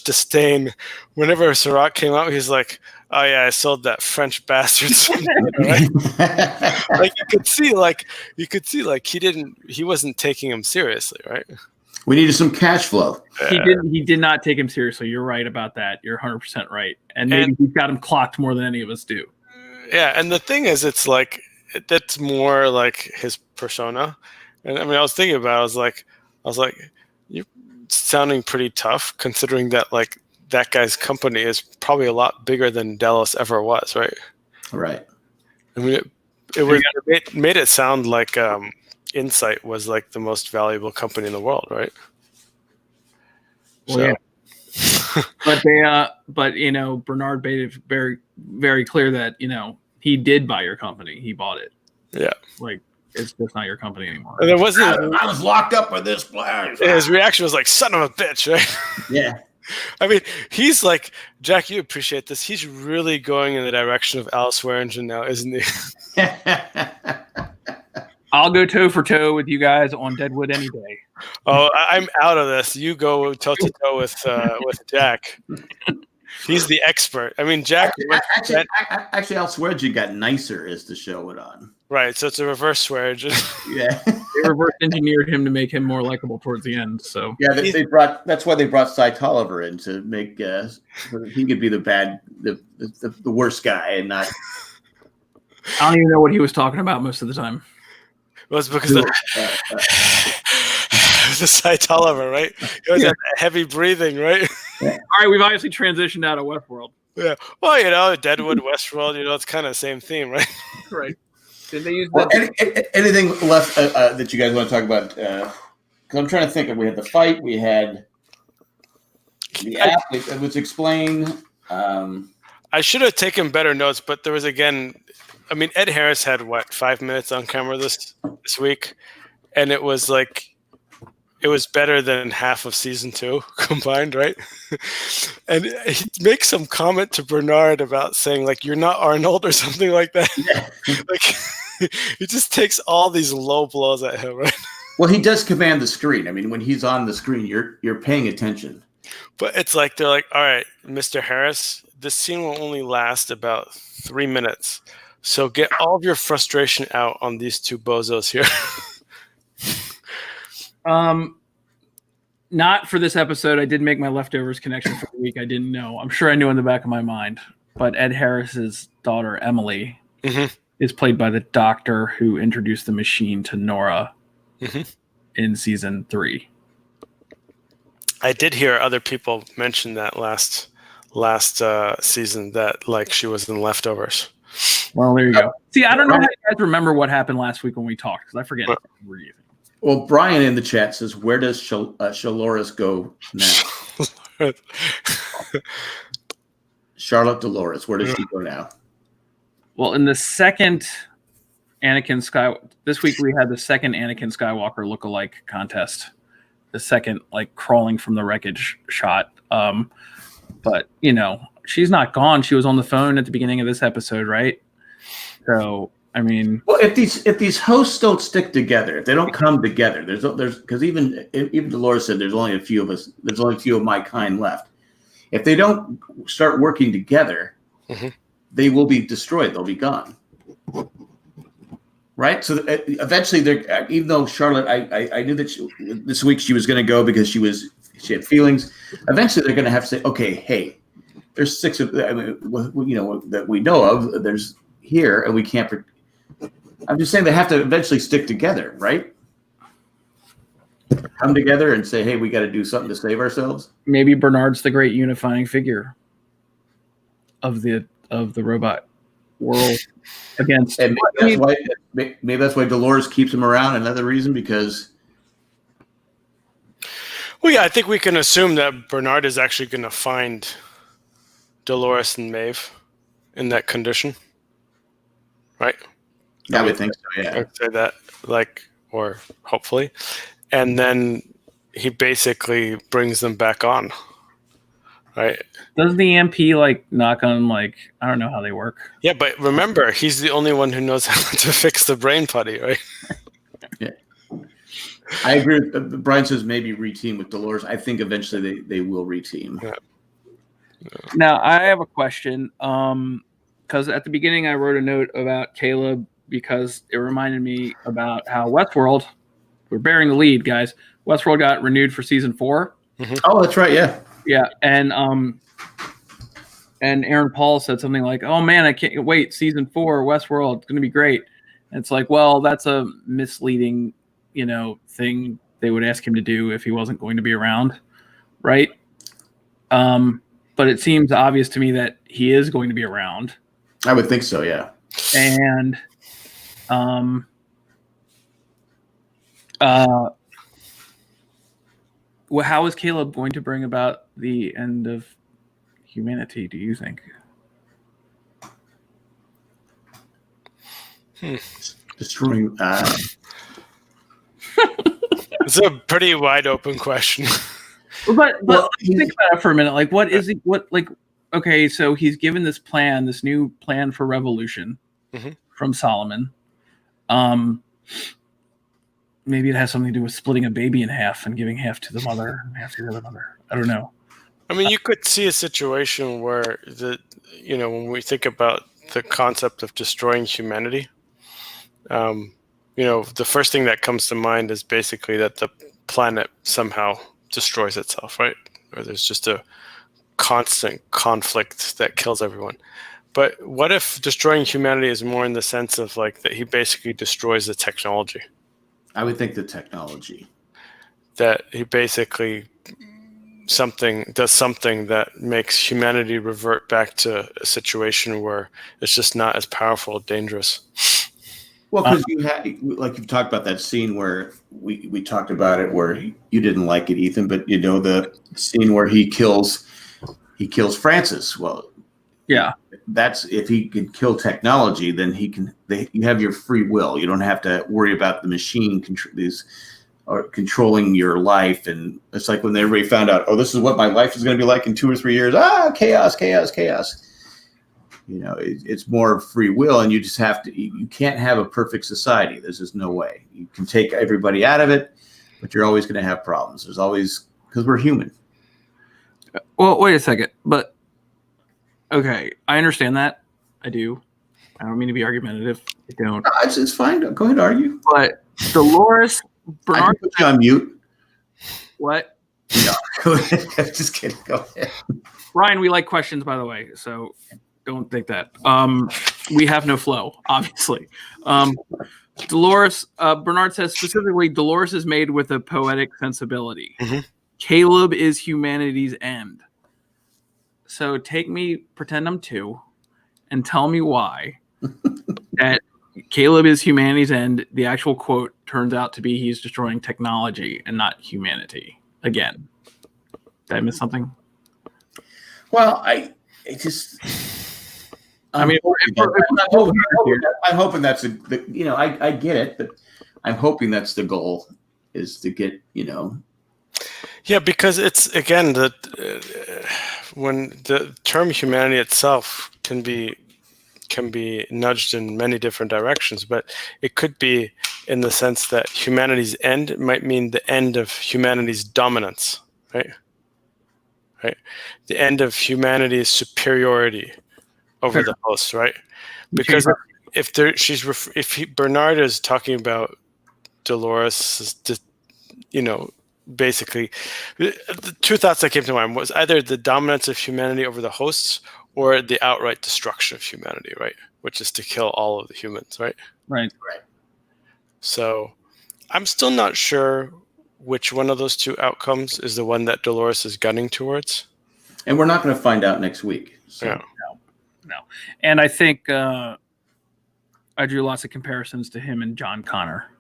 disdain. Whenever Sirach came out, he's like, oh yeah, I sold that French bastard. Right? Like you could see he wasn't taking him seriously, right? We needed some cash flow. He did not take him seriously. You're right about that. You're 100% right. And maybe he's got him clocked more than any of us do. Yeah, and the thing is, it's like that's more like his persona. And I mean, I was thinking about it, I was like, you're sounding pretty tough considering that like that guy's company is probably a lot bigger than Dallas ever was, right? Right. I mean, it made it sound like Insight was like the most valuable company in the world, right? Well, yeah. But Bernard made it very, very clear that he did buy your company. He bought it. Yeah, like it's just not your company anymore. And there wasn't. I was locked up with this player. His reaction was like, "Son of a bitch!" Right? Yeah. I mean, he's like, Jack. You appreciate this. He's really going in the direction of Al Swearingen now, isn't he? I'll go toe for toe with you guys on Deadwood any day. Oh, I'm out of this. You go toe to toe with Jack. He's the expert. I mean, Jack. Actually, Al Swearingen got nicer as the show went on. Right, so it's a reverse Swearingen. Yeah, they reverse engineered him to make him more likable towards the end. So yeah, that's why they brought Cy Tolliver in to make so that he could be the worst guy and not. I don't even know what he was talking about most of the time. Well, it's because the Cy Tolliver, right? He always had heavy breathing, right? Yeah. All right, we've obviously transitioned out of WestWorld. Yeah. Well, Deadwood, Westworld, it's kind of the same theme, right? Right. Did they use anything left that you guys want to talk about? Because I'm trying to think. We had the fight. We had the app. It was explained. I should have taken better notes, but there was Ed Harris had 5 minutes on camera this week, and it was better than half of season 2 combined, right? And he makes some comment to Bernard about saying like, "You're not Arnold" or something like that. Yeah. Like he just takes all these low blows at him, right? Well, he does command the screen. I mean, when he's on the screen, you're paying attention. But it's like they're like, "All right, Mr. Harris, this scene will only last about 3 minutes. So get all of your frustration out on these two bozos here." Not for this episode. I did make my leftovers connection for the week. I didn't know. I'm sure I knew in the back of my mind. But Ed Harris's daughter, Emily, is played by the doctor who introduced the machine to Nora in season 3. I did hear other people mention that last season that like she was in Leftovers. Well, there you go. See, I don't know how you guys remember what happened last week when we talked because I forget. Well, Brian in the chat says, "Where does Shaloris go now?" Charlotte Dolores. Where does she go now? Well, in the second this week we had the second Anakin Skywalker lookalike contest. The second, like crawling from the wreckage shot. But she's not gone. She was on the phone at the beginning of this episode, right? So. I mean, well, if these hosts don't stick together, if they don't come together, there's because even Dolores said there's only a few of us. There's only a few of my kind left. If they don't start working together, they will be destroyed. They'll be gone. Right. So eventually, even though Charlotte, I knew that this week she was going to go because she had feelings. Eventually, they're going to have to say, okay, hey, there's 6 of that we know of. There's here, and we can't. I'm just saying they have to eventually stick together, right? Come together and say, hey, we got to do something to save ourselves. Maybe Bernard's the great unifying figure of the robot world against. And maybe that's why Dolores keeps him around. Another reason, because. Well, yeah, I think we can assume that Bernard is actually going to find Dolores and Maeve in that condition, right? I would think so, yeah. I'd say that, or hopefully. And then he basically brings them back on, right? Does the EMP, knock on, I don't know how they work. Yeah, but remember, he's the only one who knows how to fix the brain putty, right? Yeah. I agree. Brian says maybe reteam with Dolores. I think eventually they will reteam. Yeah. Now, I have a question. Because at the beginning, I wrote a note about Caleb because it reminded me about how WestWorld we're bearing the lead, guys. Westworld got renewed for season 4. Oh, that's right. Yeah. Yeah, and Aaron Paul said something like, "Oh man, I can't wait! Season 4, Westworld, it's going to be great." And it's like, well, that's a misleading, thing they would ask him to do if he wasn't going to be around, right? But it seems obvious to me that he is going to be around. I would think so. Yeah. And how is Caleb going to bring about the end of humanity, do you think? Destroying. It's a pretty wide open question. But think about it for a minute. Like, what is it? Okay, so he's given this new plan for revolution from Solomon. Maybe it has something to do with splitting a baby in half and giving half to the mother and half to the other mother. I don't know. I mean, you could see a situation where when we think about the concept of destroying humanity, the first thing that comes to mind is basically that the planet somehow destroys itself, right? Or there's just a constant conflict that kills everyone. But what if destroying humanity is more in the sense of like that he basically destroys the technology? I would think the technology. That he basically does something that makes humanity revert back to a situation where it's just not as powerful or dangerous. Well, because you've talked about that scene where we talked about it where you didn't like it, Ethan, but the scene where he kills Francis. Well, yeah, that's if he can kill technology, then you have your free will. You don't have to worry about the machine controlling your life. And it's like when everybody found out, oh, this is what my life is going to be like in 2 or 3 years. Chaos. It's more free will, and you just have to. You can't have a perfect society. There's just no way. You can take everybody out of it, but you're always going to have problems. There's always, because we're human. Well, wait a second, but okay, I understand that. I do. I don't mean to be argumentative. I don't. No, it's fine. Go ahead, argue. But Dolores Bernard. I can put you on mute. What? No, go ahead. Just kidding. Go ahead. Ryan, we like questions, by the way, so don't think that. We have no flow, obviously. Dolores Bernard says specifically, Dolores is made with a poetic sensibility. Caleb is humanity's end. So pretend I'm 2, and tell me why that Caleb is humanity's end. The actual quote turns out to be he's destroying technology and not humanity. Again, did I miss something? Well, I'm hoping that's I get it, but I'm hoping that's the goal, is to get Yeah, because it's again when the term humanity itself can be nudged in many different directions, but it could be in the sense that humanity's end might mean the end of humanity's dominance, right? Right, the end of humanity's superiority over the host, right? Because if Bernard is talking about Dolores, basically, the 2 thoughts that came to mind was either the dominance of humanity over the hosts or the outright destruction of humanity, right? Which is to kill all of the humans, right? Right. So I'm still not sure which one of those 2 outcomes is the one that Dolores is gunning towards. And we're not going to find out next week. So. No. And I think I drew lots of comparisons to him and John Connor.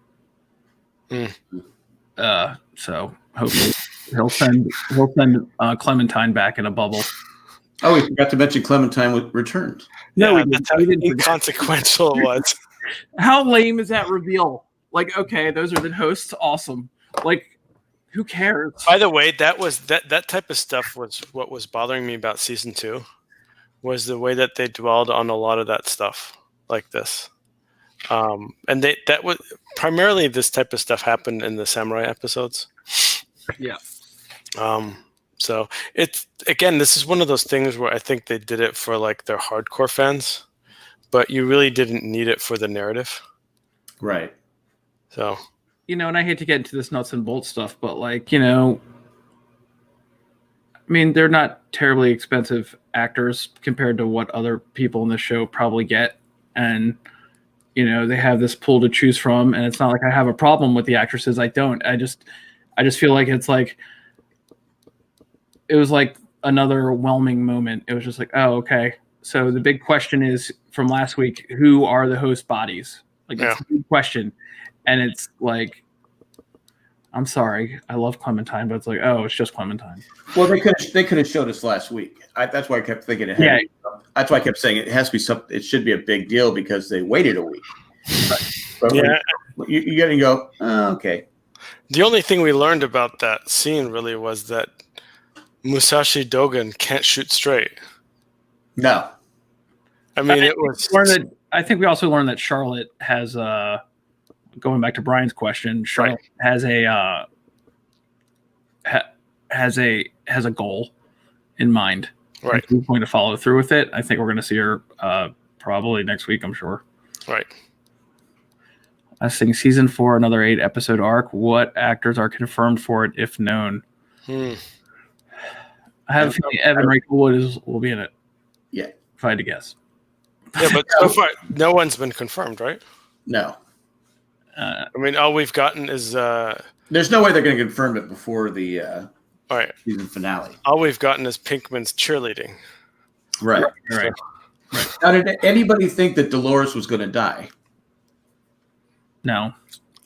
So hopefully he'll send Clementine back in a bubble. Oh, we forgot to mention Clementine returns. No, that's how inconsequential it was. How lame is that reveal? Like, okay, those are the hosts. Awesome. Like, who cares? By the way, that type of stuff was what was bothering me about season 2, was the way that they dwelled on a lot of that stuff like this. And that was primarily, this type of stuff happened in the samurai episodes. Yeah. So it's, again, this is one of those things where I think they did it for like their hardcore fans, but you really didn't need it for the narrative. Right. So and I hate to get into this nuts and bolts stuff, but like, I mean, they're not terribly expensive actors compared to what other people in the show probably get. And, they have this pool to choose from, and it's not like I have a problem with the actresses. I don't. I just feel like it was like another whelming moment. It was just like, oh, okay. So the big question is from last week, who are the host bodies? Like, that's a big question. And it's like, I'm sorry, I love Clementine, but it's like, oh, it's just Clementine. Well, they could have showed us last week. That's why I kept thinking it had. Yeah. That's why I kept saying it has to be something. It should be a big deal because they waited a week. But you got to go. Oh, okay. The only thing we learned about that scene really was that Musashi Dogen can't shoot straight. No. I mean, it was. I think we also learned that Charlotte has going back to Brian's question, Charlotte has a goal in mind. Right. Who's going to follow through with it? I think we're going to see her probably next week, I'm sure. Right. I think season 4, another 8-episode arc. What actors are confirmed for it, if known? I have a feeling Evan Rachel Wood will be in it. Yeah. If I had to guess. Yeah, but so far, no one's been confirmed, right? No. I mean, all we've gotten is. There's no way they're going to confirm it before the season finale. All we've gotten is Pinkman's cheerleading. Right. Right. Now, did anybody think that Dolores was going to die? No.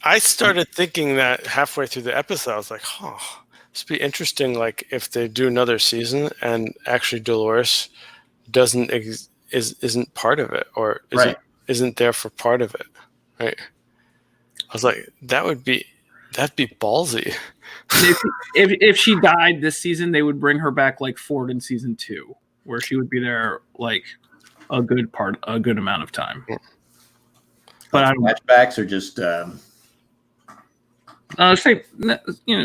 I started thinking that halfway through the episode. I was like, this would be interesting. Like if they do another season and Dolores isn't part of it or isn't there for part of it, right? I was like, that'd be ballsy. If she died this season, they would bring her back like Ford in season 2, where she would be there like a good amount of time. But flashbacks are just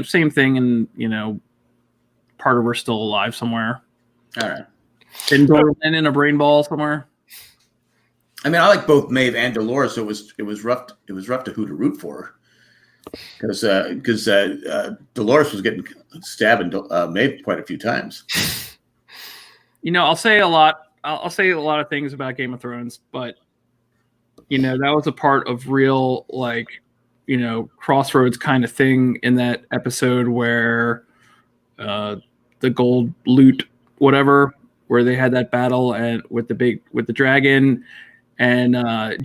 same thing, and part of her still alive somewhere. All right, and in a brain ball somewhere. I mean, I like both Maeve and Dolores, so it was rough. It was rough to root for her because Dolores was getting stabbed and Maeve quite a few times. I'll say a lot. I'll say a lot of things about Game of Thrones, but that was a part of real crossroads kind of thing in that episode where the gold loot whatever, where they had that battle and with the dragon. And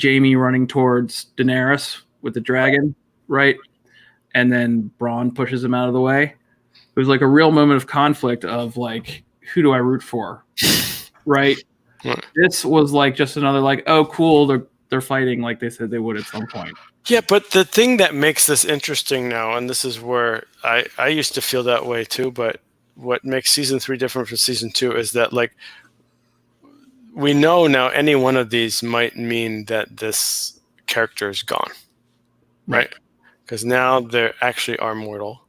Jaime running towards Daenerys with the dragon, right? And then Bronn pushes him out of the way. It was like a real moment of conflict of like, who do I root for, right? This was like just another like, oh, cool, they're fighting like they said they would at some point. Yeah, but the thing that makes this interesting now, and this is where I used to feel that way too, but what makes season 3 different from season 2 is that like, we know now any one of these might mean that this character is gone, right? Because now they actually are mortal,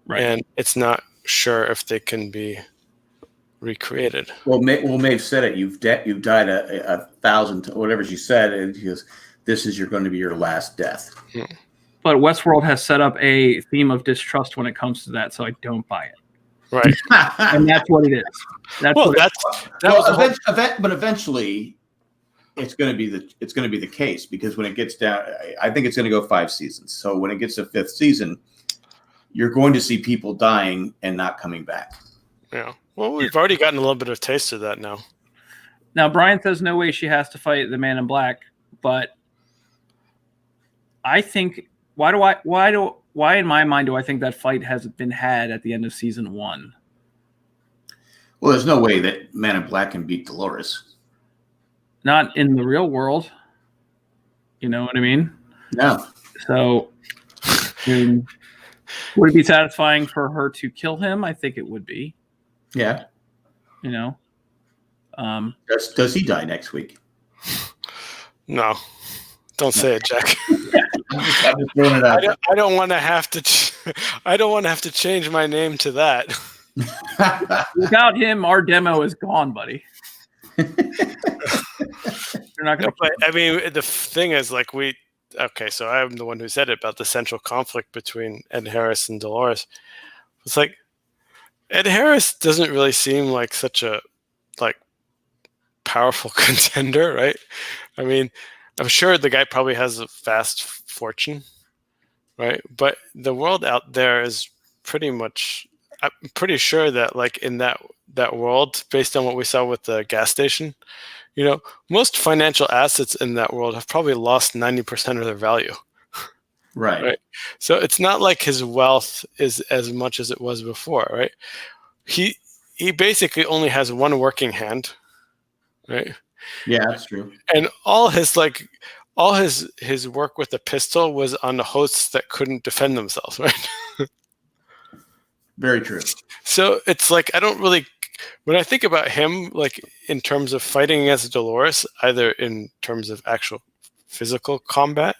right? And it's not sure if they can be recreated. Well, Maeve said it. You've died a thousand, whatever she said, and she goes, "This is going to be your last death." But Westworld has set up a theme of distrust when it comes to that, so I don't buy it. Right, and that's what it is. But eventually, it's going to be the case because when it gets down, I think it's going to go 5 seasons. So when it gets to 5th season, you're going to see people dying and not coming back. Yeah. Well, we've already gotten a little bit of taste of that now. Now Brian says no way she has to fight the Man in Black, but I think why in my mind do I think that fight has been had at the end of season 1? Well, there's no way that Man in Black can beat Dolores. Not in the real world. You know what I mean? No. So, would it be satisfying for her to kill him? I think it would be. Yeah. Does he die next week? No. Don't say it, Jack. I'm just throwing it out. I don't want to have to. I don't want to have to change my name to that. Without him, our demo is gone, buddy. You're not going to. I mean, the thing is, like okay, so I'm the one who said it about the central conflict between Ed Harris and Dolores. It's like Ed Harris doesn't really seem like such a like powerful contender, right? I mean, I'm sure the guy probably has a vast fortune, right? But the world out there is pretty much. I'm pretty sure that like in that world, based on what we saw with the gas station, most financial assets in that world have probably lost 90% of their value. Right. So it's not like his wealth is as much as it was before, right? He basically only has one working hand, right? Yeah, that's true. And all his work with the pistol was on the hosts that couldn't defend themselves, right? Very true. So it's like when I think about him, like in terms of fighting against Dolores, either in terms of actual physical combat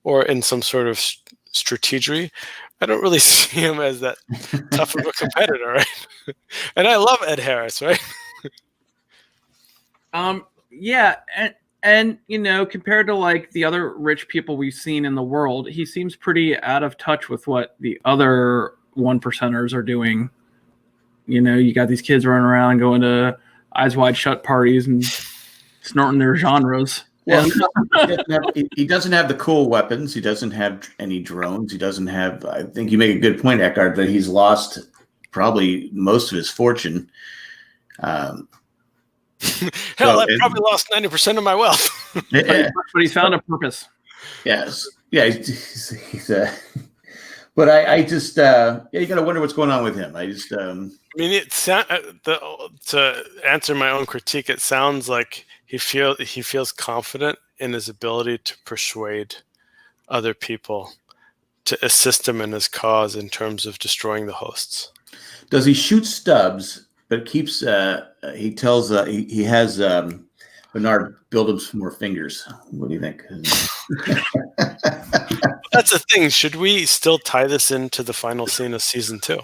or in some sort of strategy, I don't really see him as that tough of a competitor, right? And I love Ed Harris, right? Yeah, and compared to like the other rich people we've seen in the world, he seems pretty out of touch with what the other 1%ers are doing. You got these kids running around and going to Eyes Wide Shut parties and snorting their genres. Well, he doesn't have the cool weapons. He doesn't have any drones. He doesn't have. I think you make a good point, Eckhart, that he's lost probably most of his fortune. Hell, I probably lost 90% of my wealth. But he's found a purpose. Yes. Yeah. He's but I just you got to wonder what's going on with him. I mean, to answer my own critique, it sounds like he feels confident in his ability to persuade other people to assist him in his cause in terms of destroying the hosts. Does he shoot stubs? But keeps he tells he has Bernard build him some more fingers. What do you think? That's the thing. Should we still tie this into the final scene of season 2?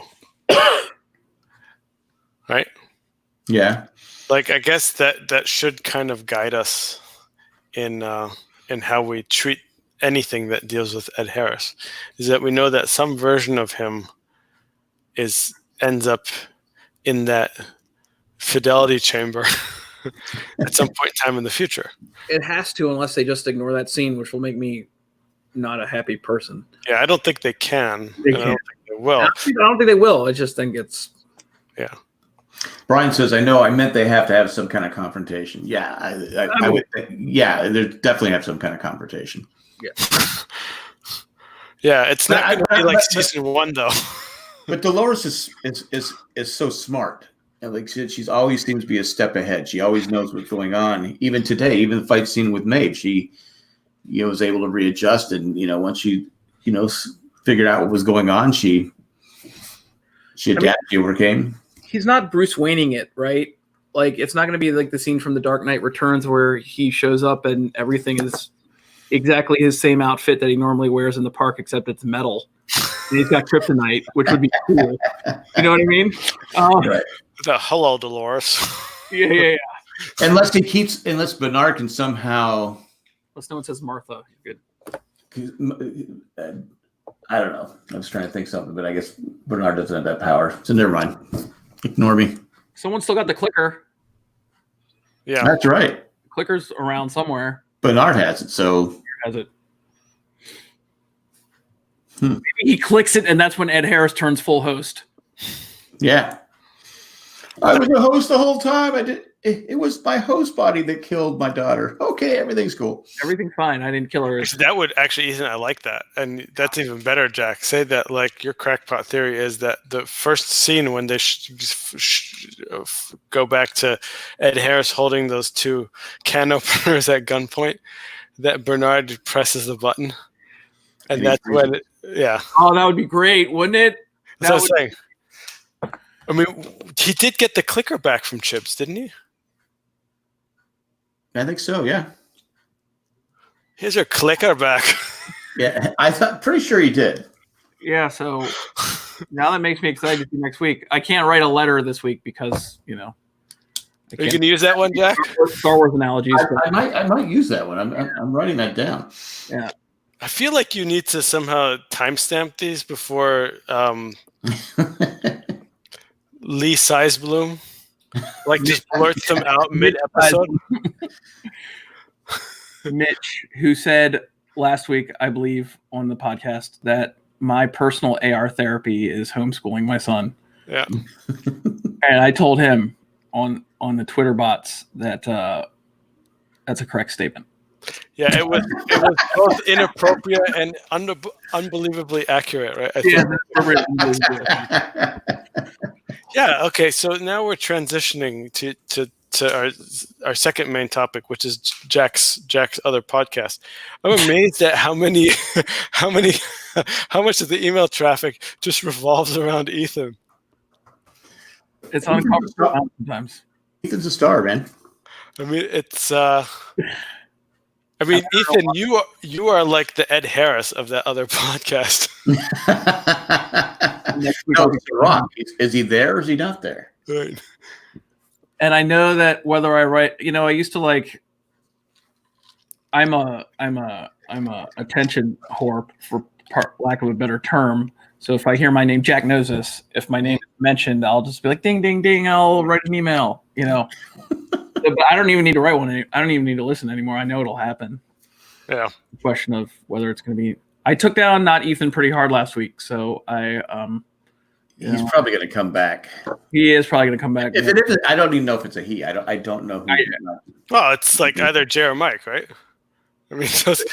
Right? Yeah. Like I guess that should kind of guide us in how we treat anything that deals with Ed Harris. Is that we know that some version of him ends up in that fidelity chamber at some point in time in the future. It has to, unless they just ignore that scene, which will make me not a happy person. Yeah, I don't think they can. I don't think they will. I don't think they will. I just think it's... Yeah. Brian says, I know, I meant they have to have some kind of confrontation. Yeah, I would think, yeah, they definitely have some kind of confrontation. Yeah. Yeah, it's not going to be like season 1, though. But Dolores is so smart. And like she's always seems to be a step ahead. She always knows what's going on. Even today, even the fight scene with Maeve, she was able to readjust. And once she figured out what was going on, she adapted, she overcame. He's not Bruce Wayning it, right? Like it's not going to be like the scene from The Dark Knight Returns where he shows up and everything is exactly his same outfit that he normally wears in the park, except it's metal. And he's got kryptonite, which would be cool. You know what I mean? Right. Hello, Dolores. Yeah. Unless Bernard can somehow. Unless no one says Martha, you're good. I don't know. I was trying to think something, but I guess Bernard doesn't have that power. So never mind. Ignore me. Someone still got the clicker. Yeah, that's right. The clicker's around somewhere. Bernard has it, so has it. Maybe he clicks it, and that's when Ed Harris turns full host. Yeah. I was a host the whole time. It was my host body that killed my daughter. Okay, everything's cool. Everything's fine. I didn't kill her. That would actually, Ethan, I like that. And that's even better, Jack. Say that like your crackpot theory is that the first scene when they go back to Ed Harris holding those 2 can openers at gunpoint, that Bernard presses the button. And that's when, yeah. Oh, that would be great, wouldn't it? That's what I'm saying. I mean, he did get the clicker back from Chips, didn't he? I think so, yeah. Here's your clicker back. Yeah, pretty sure he did. Yeah, so now that makes me excited to see next week. I can't write a letter this week because, Are you going to use that one, Jack? Star Wars analogies. I might use that one. I'm writing that down. Yeah. I feel like you need to somehow timestamp these before Lee Sizebloom just blurts them out mid-episode. Mitch, who said last week, I believe, on the podcast that my personal AR therapy is homeschooling my son. Yeah. And I told him on the Twitter bots that that's a correct statement. Yeah, it was both inappropriate and unbelievably accurate, right? Yeah. Okay. So now we're transitioning to our second main topic, which is Jack's other podcast. I'm amazed at how much of the email traffic just revolves around Ethan. It's uncomfortable sometimes. Ethan's a star, man. I mean, it's. Ethan, you are like the Ed Harris of that other podcast. No, he's a rock. Is he there or is he not there? Right. And I know that whether I write, I used to like. I'm a attention whore, for lack of a better term. So if I hear my name, Jack knows this. If my name is mentioned, I'll just be like, ding, ding, ding. I'll write an email. But I don't even need to write one. I don't even need to listen anymore. I know it'll happen. Yeah. The question of whether it's going to be. I took down not Ethan pretty hard last week, so he's probably going to come back. He is probably going to come back. If it isn't, I don't even know if it's a he. I don't know who. Well, it's like either Jay or Mike, right? I mean, those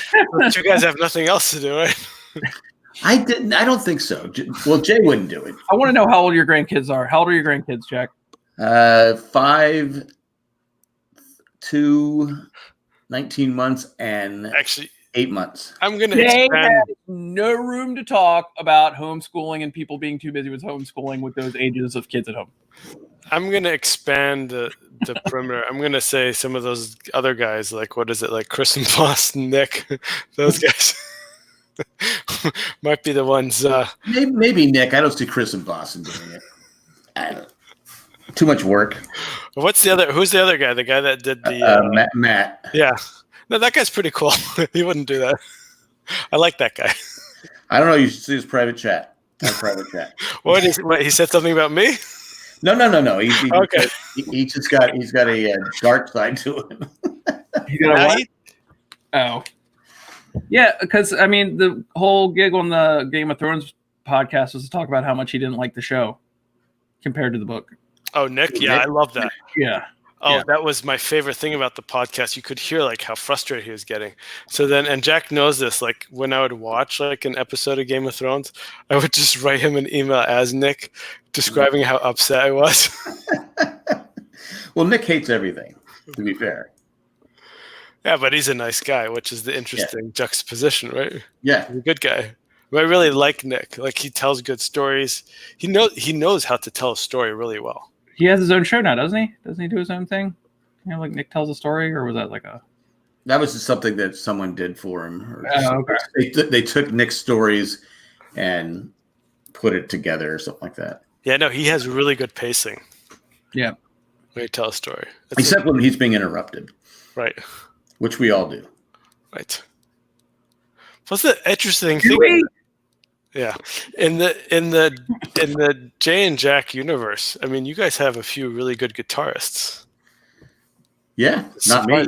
you guys have nothing else to do, right? I don't think so. Well, Jay wouldn't do it. I want to know how old your grandkids are. How old are your grandkids, Jack? 5, 2, 19 months, and actually 8 months. I'm going to Jay expand. has no room to talk about homeschooling and people being too busy with homeschooling with those ages of kids at home. I'm going to expand the perimeter. I'm going to say some of those other guys, like, what is it, like Chris and Boston, Nick, those guys might be the ones. Maybe Nick. I don't see Chris and Boston doing it. I don't know. Too much work. Who's the other guy? The guy that did the Matt. Yeah, no, that guy's pretty cool. He wouldn't do that. I like that guy. I don't know. You should see his private chat. Private chat. What he said something about me? No. Okay. He's got a dark side to him. You got Oh, yeah. Because I mean, the whole gig on the Game of Thrones podcast was to talk about how much he didn't like the show compared to the book. Oh, Nick. Yeah, I love that. Yeah. Oh, yeah. That was my favorite thing about the podcast. You could hear like how frustrated he was getting. So then, and Jack knows this, like when I would watch like an episode of Game of Thrones, I would just write him an email as Nick describing how upset I was. Well, Nick hates everything, to be fair. Yeah, but he's a nice guy, which is the interesting juxtaposition, right? Yeah. He's a good guy. But I really like Nick. Like he tells good stories. He knows how to tell a story really well. He has his own show now, doesn't he? Doesn't he do his own thing? Like Nick tells a story, or was that like a? That was just something that someone did for him. Okay. They took Nick's stories and put it together or something like that. Yeah, no, he has really good pacing. Yeah. When he tells a story. Except when he's being interrupted. Right. Which we all do. Right. What's the interesting thing? Yeah, in the Jay and Jack universe, I mean, you guys have a few really good guitarists. Yeah, not me.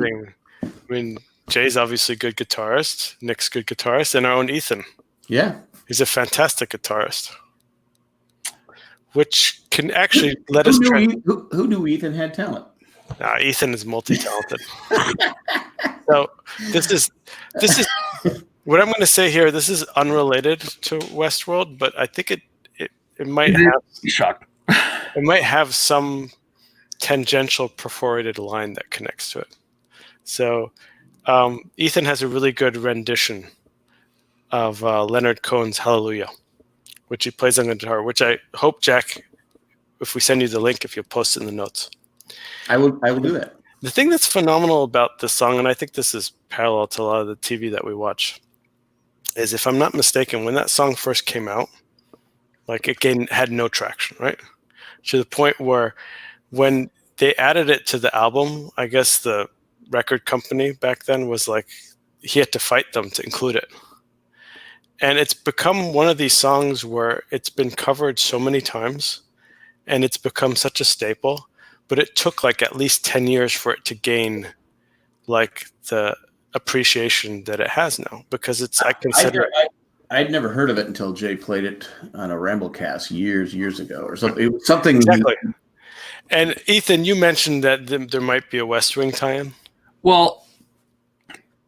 I mean, Jay's obviously a good guitarist. Nick's a good guitarist, and our own Ethan. Yeah, he's a fantastic guitarist, which can actually let us. Who knew Ethan had talent? Ethan is multi-talented. So this is. What I'm going to say here, this is unrelated to WestWorld, but I think it might have shocked. It might have some tangential perforated line that connects to it. So Ethan has a really good rendition of Leonard Cohen's Hallelujah, which he plays on the guitar, which I hope, Jack, if we send you the link, if you'll post it in the notes. I will do that. The thing that's phenomenal about this song, and I think this is parallel to a lot of the TV that we watch, is, if I'm not mistaken, when that song first came out, like it had no traction, right? To the point where when they added it to the album, I guess the record company back then was like, he had to fight them to include it. And it's become one of these songs where it's been covered so many times and it's become such a staple, but it took like at least 10 years for it to gain like the appreciation that it has now, because it's, I consider I'd never heard of it until Jay played it on a Ramblecast years ago or something. It was something. Exactly. And Ethan, you mentioned that there might be a West Wing tie-in. Well,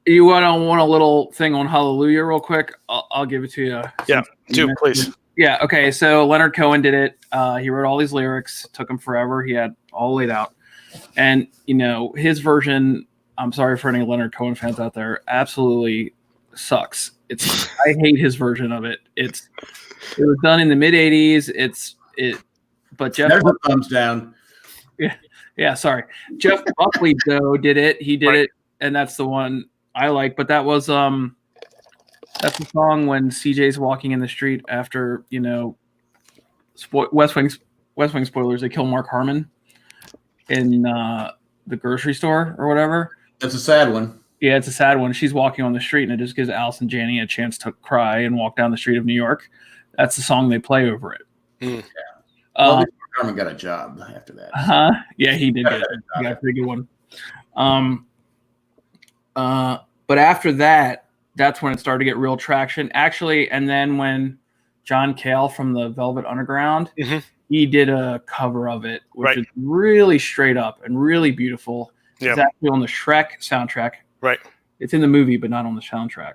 you want a little thing on Hallelujah real quick? I'll give it to you. Yeah, do please. Yeah, okay. So Leonard Cohen did it. He wrote all these lyrics. Took him forever. He had all laid out. And, his version, I'm sorry for any Leonard Cohen fans out there, absolutely sucks. I hate his version of it. It was done in the mid-'80s. But Jeff There's a thumbs down. Yeah, sorry. Jeff Buckley, though, did it. He did it, and that's the one I like. But that was that's the song when CJ's walking in the street after, West Wing spoilers, they kill Mark Harmon in the grocery store or whatever. That's a sad one. Yeah, it's a sad one. She's walking on the street, and it just gives Alice and Janney a chance to cry and walk down the street of New York. That's the song they play over it. Yeah. Well, Harmon got a job after that. Yeah, he did get it. He got a pretty good one. But after that, that's when it started to get real traction. Actually, and then when John Cale from the Velvet Underground, he did a cover of it, which is really straight up and really beautiful. Yep. It's actually on the Shrek soundtrack. Right. It's in the movie, but not on the soundtrack.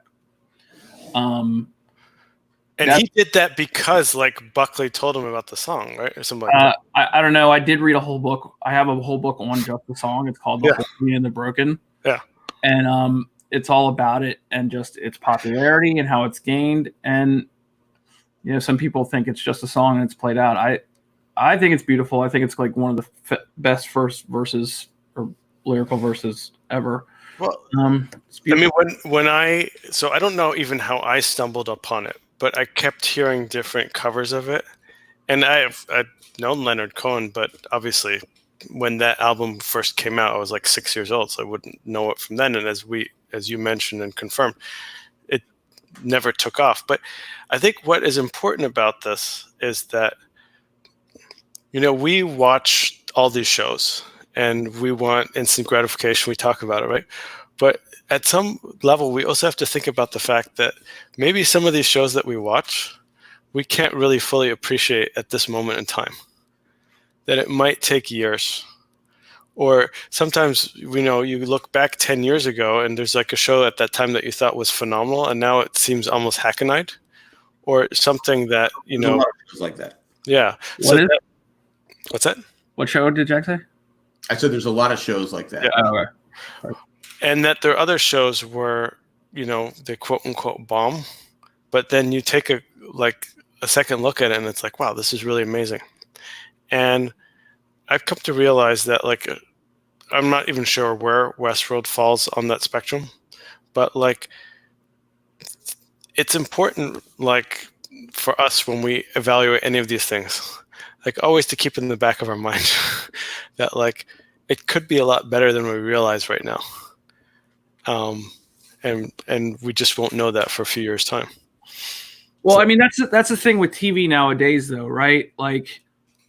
And he did that because Buckley told him about the song, right? Or something like that. I don't know. I did read a whole book. I have a whole book on just the song. It's called The Holy and the Broken. Yeah. And it's all about it and just its popularity and how it's gained. And, some people think it's just a song and it's played out. I think it's beautiful. I think it's like one of the best first verses or lyrical verses ever. Well, I mean, I don't know even how I stumbled upon it, but I kept hearing different covers of it. And I've known Leonard Cohen, but obviously when that album first came out, I was like 6 years old, so I wouldn't know it from then. And as you mentioned and confirmed, it never took off. But I think what is important about this is that, we watch all these shows and we want instant gratification. We talk about it, right? But at some level, we also have to think about the fact that maybe some of these shows that we watch, we can't really fully appreciate at this moment in time. That it might take years. Or sometimes, you look back 10 years ago and there's like a show at that time that you thought was phenomenal and now it seems almost hackneyed. Or something that, There's a lot of shows like that. Yeah. What's that? What show did Jack say? I said there's a lot of shows like that. Yeah. Oh, okay. And that there are other shows where, they quote unquote bomb, but then you take a second look at it and it's like, wow, this is really amazing. And I've come to realize that I'm not even sure where WestWorld falls on that spectrum, but it's important for us when we evaluate any of these things, always to keep in the back of our mind that it could be a lot better than we realize right now. And we just won't know that for a few years' time. Well, I mean, that's the thing with TV nowadays, though, right?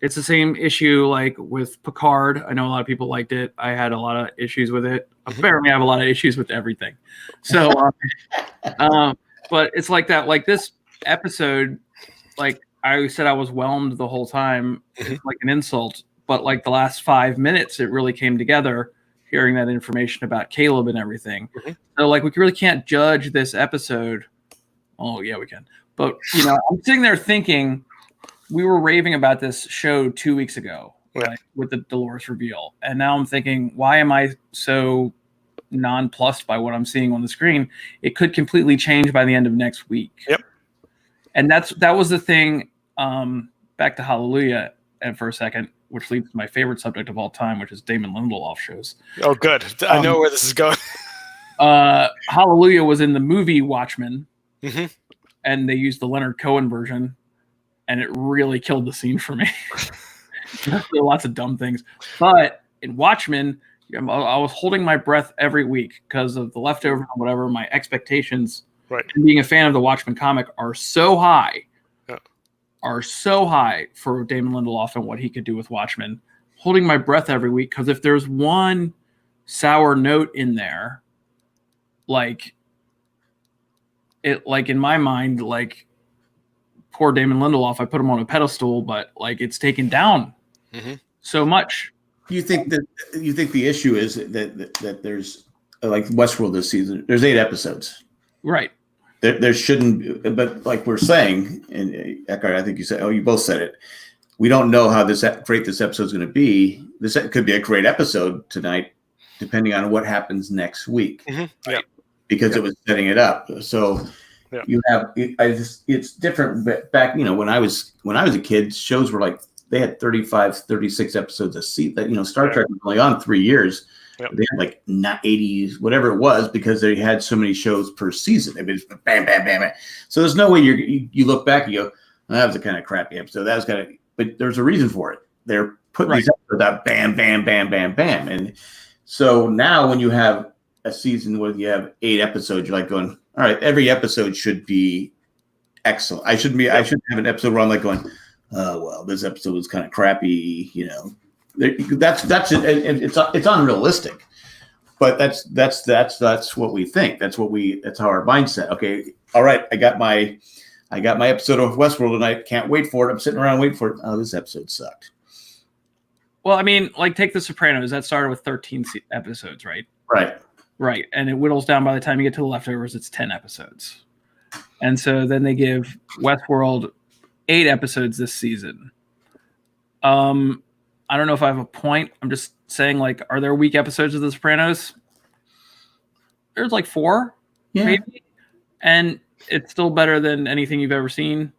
It's the same issue with Picard. I know a lot of people liked it. I had a lot of issues with it. Apparently, I have a lot of issues with everything. So, but it's like that. This episode, I said, I was whelmed the whole time. It's like an insult. But the last 5 minutes, it really came together. Hearing that information about Caleb and everything. So we really can't judge this episode. Oh yeah, we can. But I'm sitting there thinking we were raving about this show 2 weeks ago, with the Dolores reveal. And now I'm thinking, why am I so nonplussed by what I'm seeing on the screen? It could completely change by the end of next week. Yep. And that was the thing, back to Hallelujah and for a second, which leads to my favorite subject of all time, which is Damon Lindelof shows. Oh, good. I know where this is going. Hallelujah was in the movie Watchmen, and they used the Leonard Cohen version, and it really killed the scene for me. There were lots of dumb things. But in Watchmen, I was holding my breath every week because of the leftover and whatever. My expectations Right. and being a fan of the Watchmen comic are so high, Yeah. for Damon Lindelof and what he could do with Watchmen. Holding my breath every week, because if there's one sour note in there, like in my mind, like poor Damon Lindelof, I put him on a pedestal, but like it's taken down so much. You think the issue is that there's like WestWorld this season? There's 8 episodes. Right. There shouldn't, but like we're saying, and Eckhart, I think you said, you both said it. We don't know how great this episode is going to be. This could be a great episode tonight, depending on what happens next week. Yeah. Because it was setting it up. So you have, it's different. But back, when I was a kid, shows were like, they had 35, 36 episodes a season. Star Trek was only on 3 years. Yep. They had like not 80s, whatever it was, because they had so many shows per season. It was bam, bam, bam, bam. So there's no way you look back and you go, that was a kind of crappy episode. That was kind of, but there's a reason for it. They're putting these episodes out, bam, bam, bam, bam, bam. And so now when you have a season where you have 8 episodes, you're like going, all right, every episode should be excellent. I shouldn't have an episode where I'm like going, oh, well, this episode was kind of crappy, That's it. It's unrealistic, but that's what we think. That's how our mindset. Okay, all right. I got my episode of Westworld and I can't wait for it. I'm sitting around waiting for it. Oh, this episode sucked. Well, I mean, like take The Sopranos. That started with 13 episodes, right? Right, and it whittles down by the time you get to The Leftovers. It's 10 episodes, and so then they give Westworld 8 episodes this season. I don't know if I have a point. I'm just saying, like, are there weak episodes of The Sopranos? There's like 4, maybe. And it's still better than anything you've ever seen.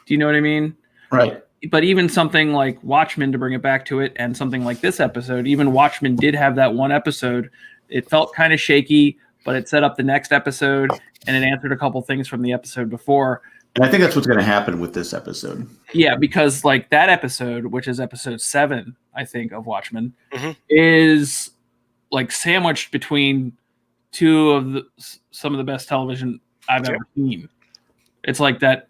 Do you know what I mean? Right. But even something like Watchmen, to bring it back to it, and something like this episode, even Watchmen did have that one episode. It felt kind of shaky, but it set up the next episode, and it answered a couple things from the episode before. And I think that's what's going to happen with this episode. Yeah, because like that episode, which is episode 7, I think, of Watchmen, is like sandwiched between some of the best television I've ever seen. It's like that,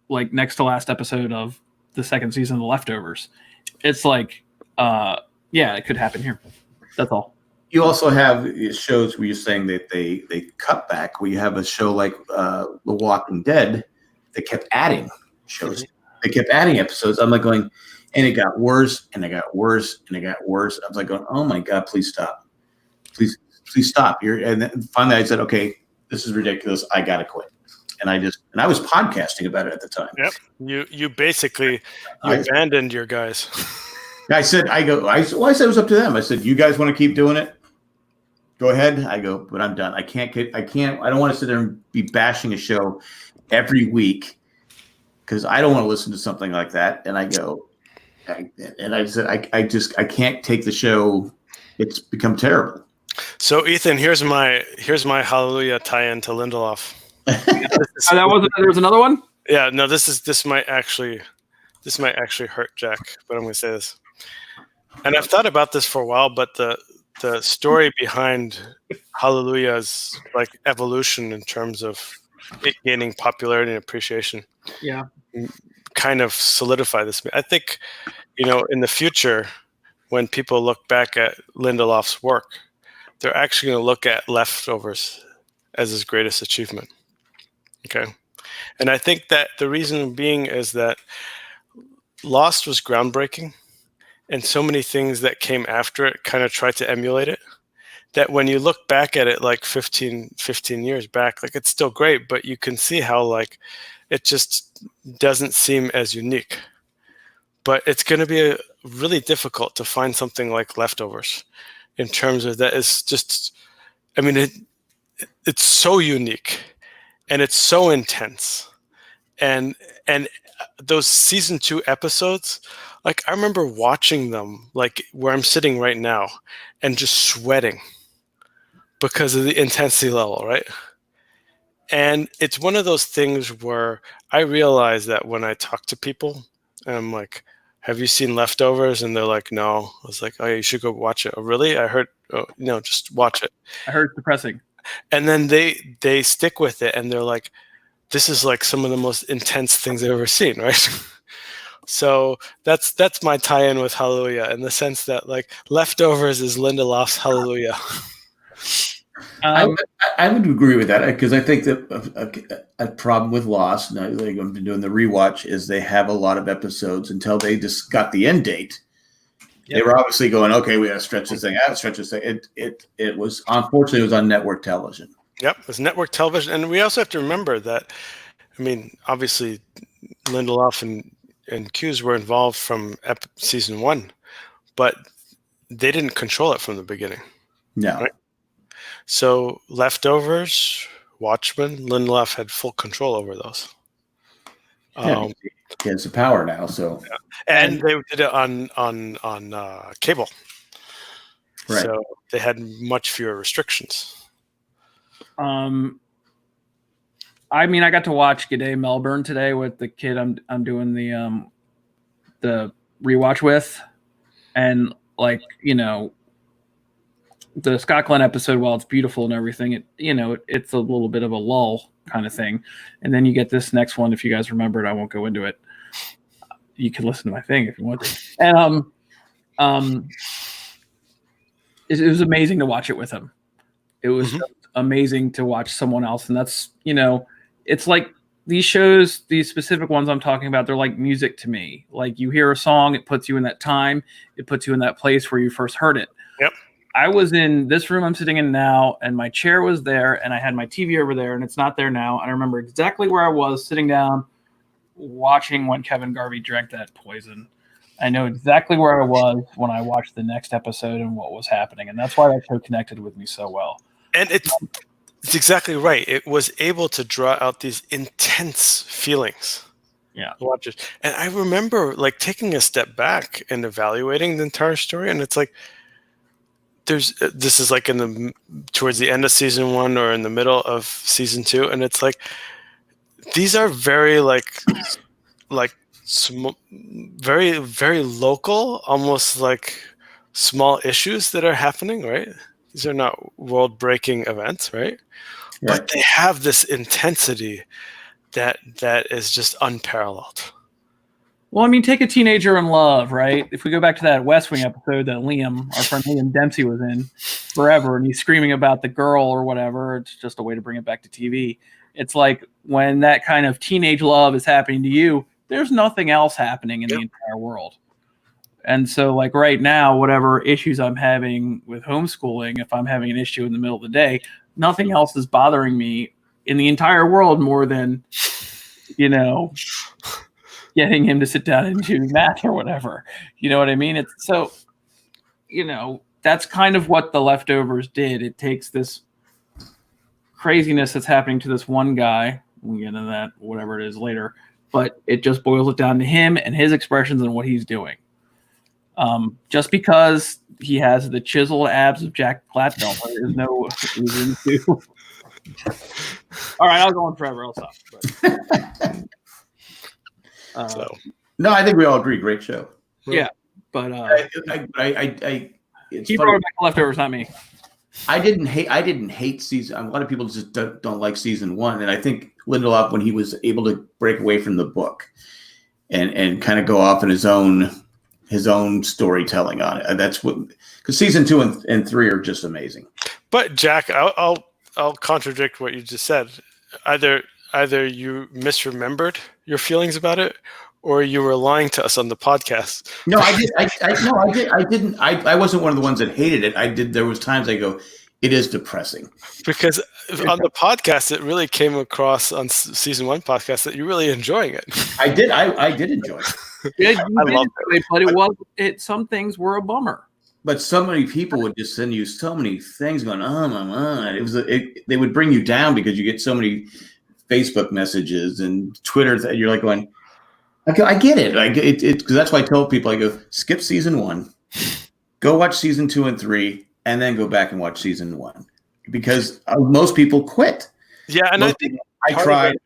like next to last episode of the second season of The Leftovers. It's like, it could happen here. That's all. You also have shows where you're saying that they cut back. We have a show like The Walking Dead. They kept adding shows. They kept adding episodes. I'm like going, and it got worse, and it got worse, and it got worse. I was like going, oh my God, please stop. Please stop. And then finally I said, okay, this is ridiculous. I got to quit. And I was podcasting about it at the time. Yep. You basically abandoned your guys. I said it was up to them. I said, you guys want to keep doing it? Go ahead. I go, but I'm done. I don't want to sit there and be bashing a show every week because I don't want to listen to something like that. And I go, I said, I can't take the show. It's become terrible. So Ethan, here's my hallelujah tie-in to Lindelof. There was another one? Yeah, no, this might actually hurt Jack, but I'm going to say this. And I've thought about this for a while, but the story behind Hallelujah's like evolution in terms of it gaining popularity and appreciation, kind of solidify this. I think, in the future, when people look back at Lindelof's work, they're actually going to look at Leftovers as his greatest achievement. Okay, and I think that the reason being is that Lost was groundbreaking, and so many things that came after it kind of tried to emulate it, that when you look back at it like 15 years back, like it's still great, but you can see how like it just doesn't seem as unique. But it's going to be really difficult to find something like Leftovers in terms of that is just, I mean, it's so unique and it's so intense. And those season 2 episodes, like I remember watching them like where I'm sitting right now and just sweating because of the intensity level, right? And it's one of those things where I realize that when I talk to people and I'm like, have you seen Leftovers? And they're like, no. I was like, oh, you should go watch it. Oh, really? I heard, no, just watch it. I heard it's depressing. And then they stick with it, and they're like, this is like some of the most intense things I've ever seen, right? So that's my tie-in with Hallelujah, in the sense that like Leftovers is Lindelof's Hallelujah. I would agree with that, because I think that a problem with Lost, and I've been doing the rewatch, is they have a lot of episodes until they just got the end date. Yep. They were obviously going, okay, we got to stretch this thing out, stretch this thing. It was, unfortunately, it was on network television. Yep, it was network television. And we also have to remember that, I mean, obviously, Lindelof and Hughes were involved from season 1, but they didn't control it from the beginning. No. Right? So Leftovers, Watchmen, Lindelof had full control over those. Yeah, he has the power now. So, yeah. And they did it on cable, right. So they had much fewer restrictions. I mean, I got to watch G'day Melbourne today with the kid I'm doing the rewatch with, and like, you know, the Scott Glenn episode, while it's beautiful and everything, it's a little bit of a lull kind of thing. And then you get this next one. If you guys remember it, I won't go into it. You can listen to my thing if you want to. And it was amazing to watch it with him. It was amazing to watch someone else. And that's, it's like these shows, these specific ones I'm talking about, they're like music to me. Like you hear a song, it puts you in that time, it puts you in that place where you first heard it. Yep. I was in this room I'm sitting in now, and my chair was there, and I had my TV over there, and it's not there now. And I remember exactly where I was sitting down watching when Kevin Garvey drank that poison. I know exactly where I was when I watched the next episode and what was happening. And that's why that show connected with me so well. And it's exactly right. It was able to draw out these intense feelings. Yeah. Watches. And I remember like taking a step back and evaluating the entire story. And it's like, this is like towards the end of season 1 or in the middle of season 2. And it's like, these are very very, very local, almost like small issues that are happening, right? These are not world-breaking events, right? But they have this intensity that is just unparalleled. Well, I mean, take A Teenager in Love, right? If we go back to that West Wing episode that our friend Liam Dempsey was in forever, and he's screaming about the girl or whatever, it's just a way to bring it back to TV. It's like when that kind of teenage love is happening to you, there's nothing else happening in the entire world. And so like right now, whatever issues I'm having with homeschooling, if I'm having an issue in the middle of the day, nothing else is bothering me in the entire world more than, getting him to sit down and do math or whatever. You know what I mean? It's so, that's kind of what The Leftovers did. It takes this craziness that's happening to this one guy. We'll get into that, whatever it is later, but it just boils it down to him and his expressions and what he's doing. Just because he has the chiseled abs of Jack Gladstone, there's no reason to. All right, I'll go on forever. I'll stop. No, I think we all agree. Great show. Yeah, but it's he brought back Leftovers, not me. I didn't hate season. A lot of people just don't like season 1, and I think Lindelof, when he was able to break away from the book and kind of go off in his own storytelling on it. That's what, because season 2 and 3 are just amazing. But Jack, I'll contradict what you just said. Either you misremembered your feelings about it, or you were lying to us on the podcast. No, I did. I didn't. I wasn't one of the ones that hated it. I did. There was times I go, it is depressing. Because on the podcast, it really came across on season 1 podcast that you're really enjoying it. I did. I did enjoy it. Yeah, I loved it. But some things were a bummer. But so many people would just send you so many things going, they would bring you down because you get so many Facebook messages and Twitter that you're like going, I get it. Because that's why I tell people, I go, skip season 1, go watch season 2 and 3, and then go back and watch season 1, because most people quit. Yeah, and I think I tried,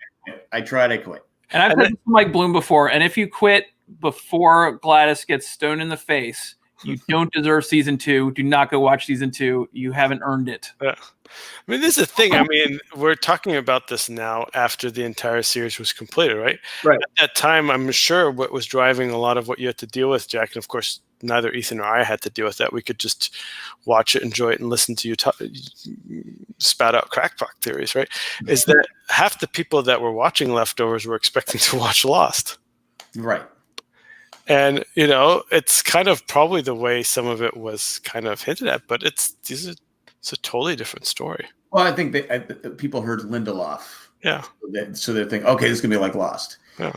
I quit. And I've heard Mike Bloom before. And if you quit before Gladys gets stoned in the face, You don't deserve season 2. Do not go watch season 2. You haven't earned it. Yeah. I mean, this is the thing. I mean, we're talking about this now after the entire series was completed, right? Right. At that time, I'm sure what was driving a lot of what you had to deal with, Jack, and of course, neither Ethan or I had to deal with that. We could just watch it, enjoy it, and listen to you spat out crackpot theories, right? Is that half the people that were watching Leftovers were expecting to watch Lost. Right. And, you know, it's kind of probably the way some of it was kind of hinted at, but it's a totally different story. Well, I think people heard Lindelof. Yeah. So they think, okay, this is going to be like Lost. Yeah.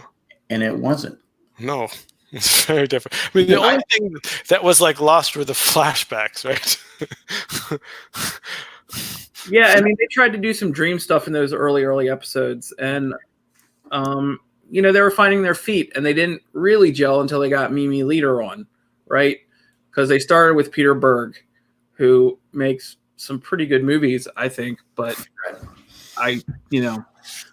And it wasn't. No, it's very different. I mean, the only thing that was like Lost were the flashbacks, right? Yeah, I mean, they tried to do some dream stuff in those early episodes, and you know, they were finding their feet, and they didn't really gel until they got Mimi Leader on, right? Because they started with Peter Berg, who makes some pretty good movies, I think, but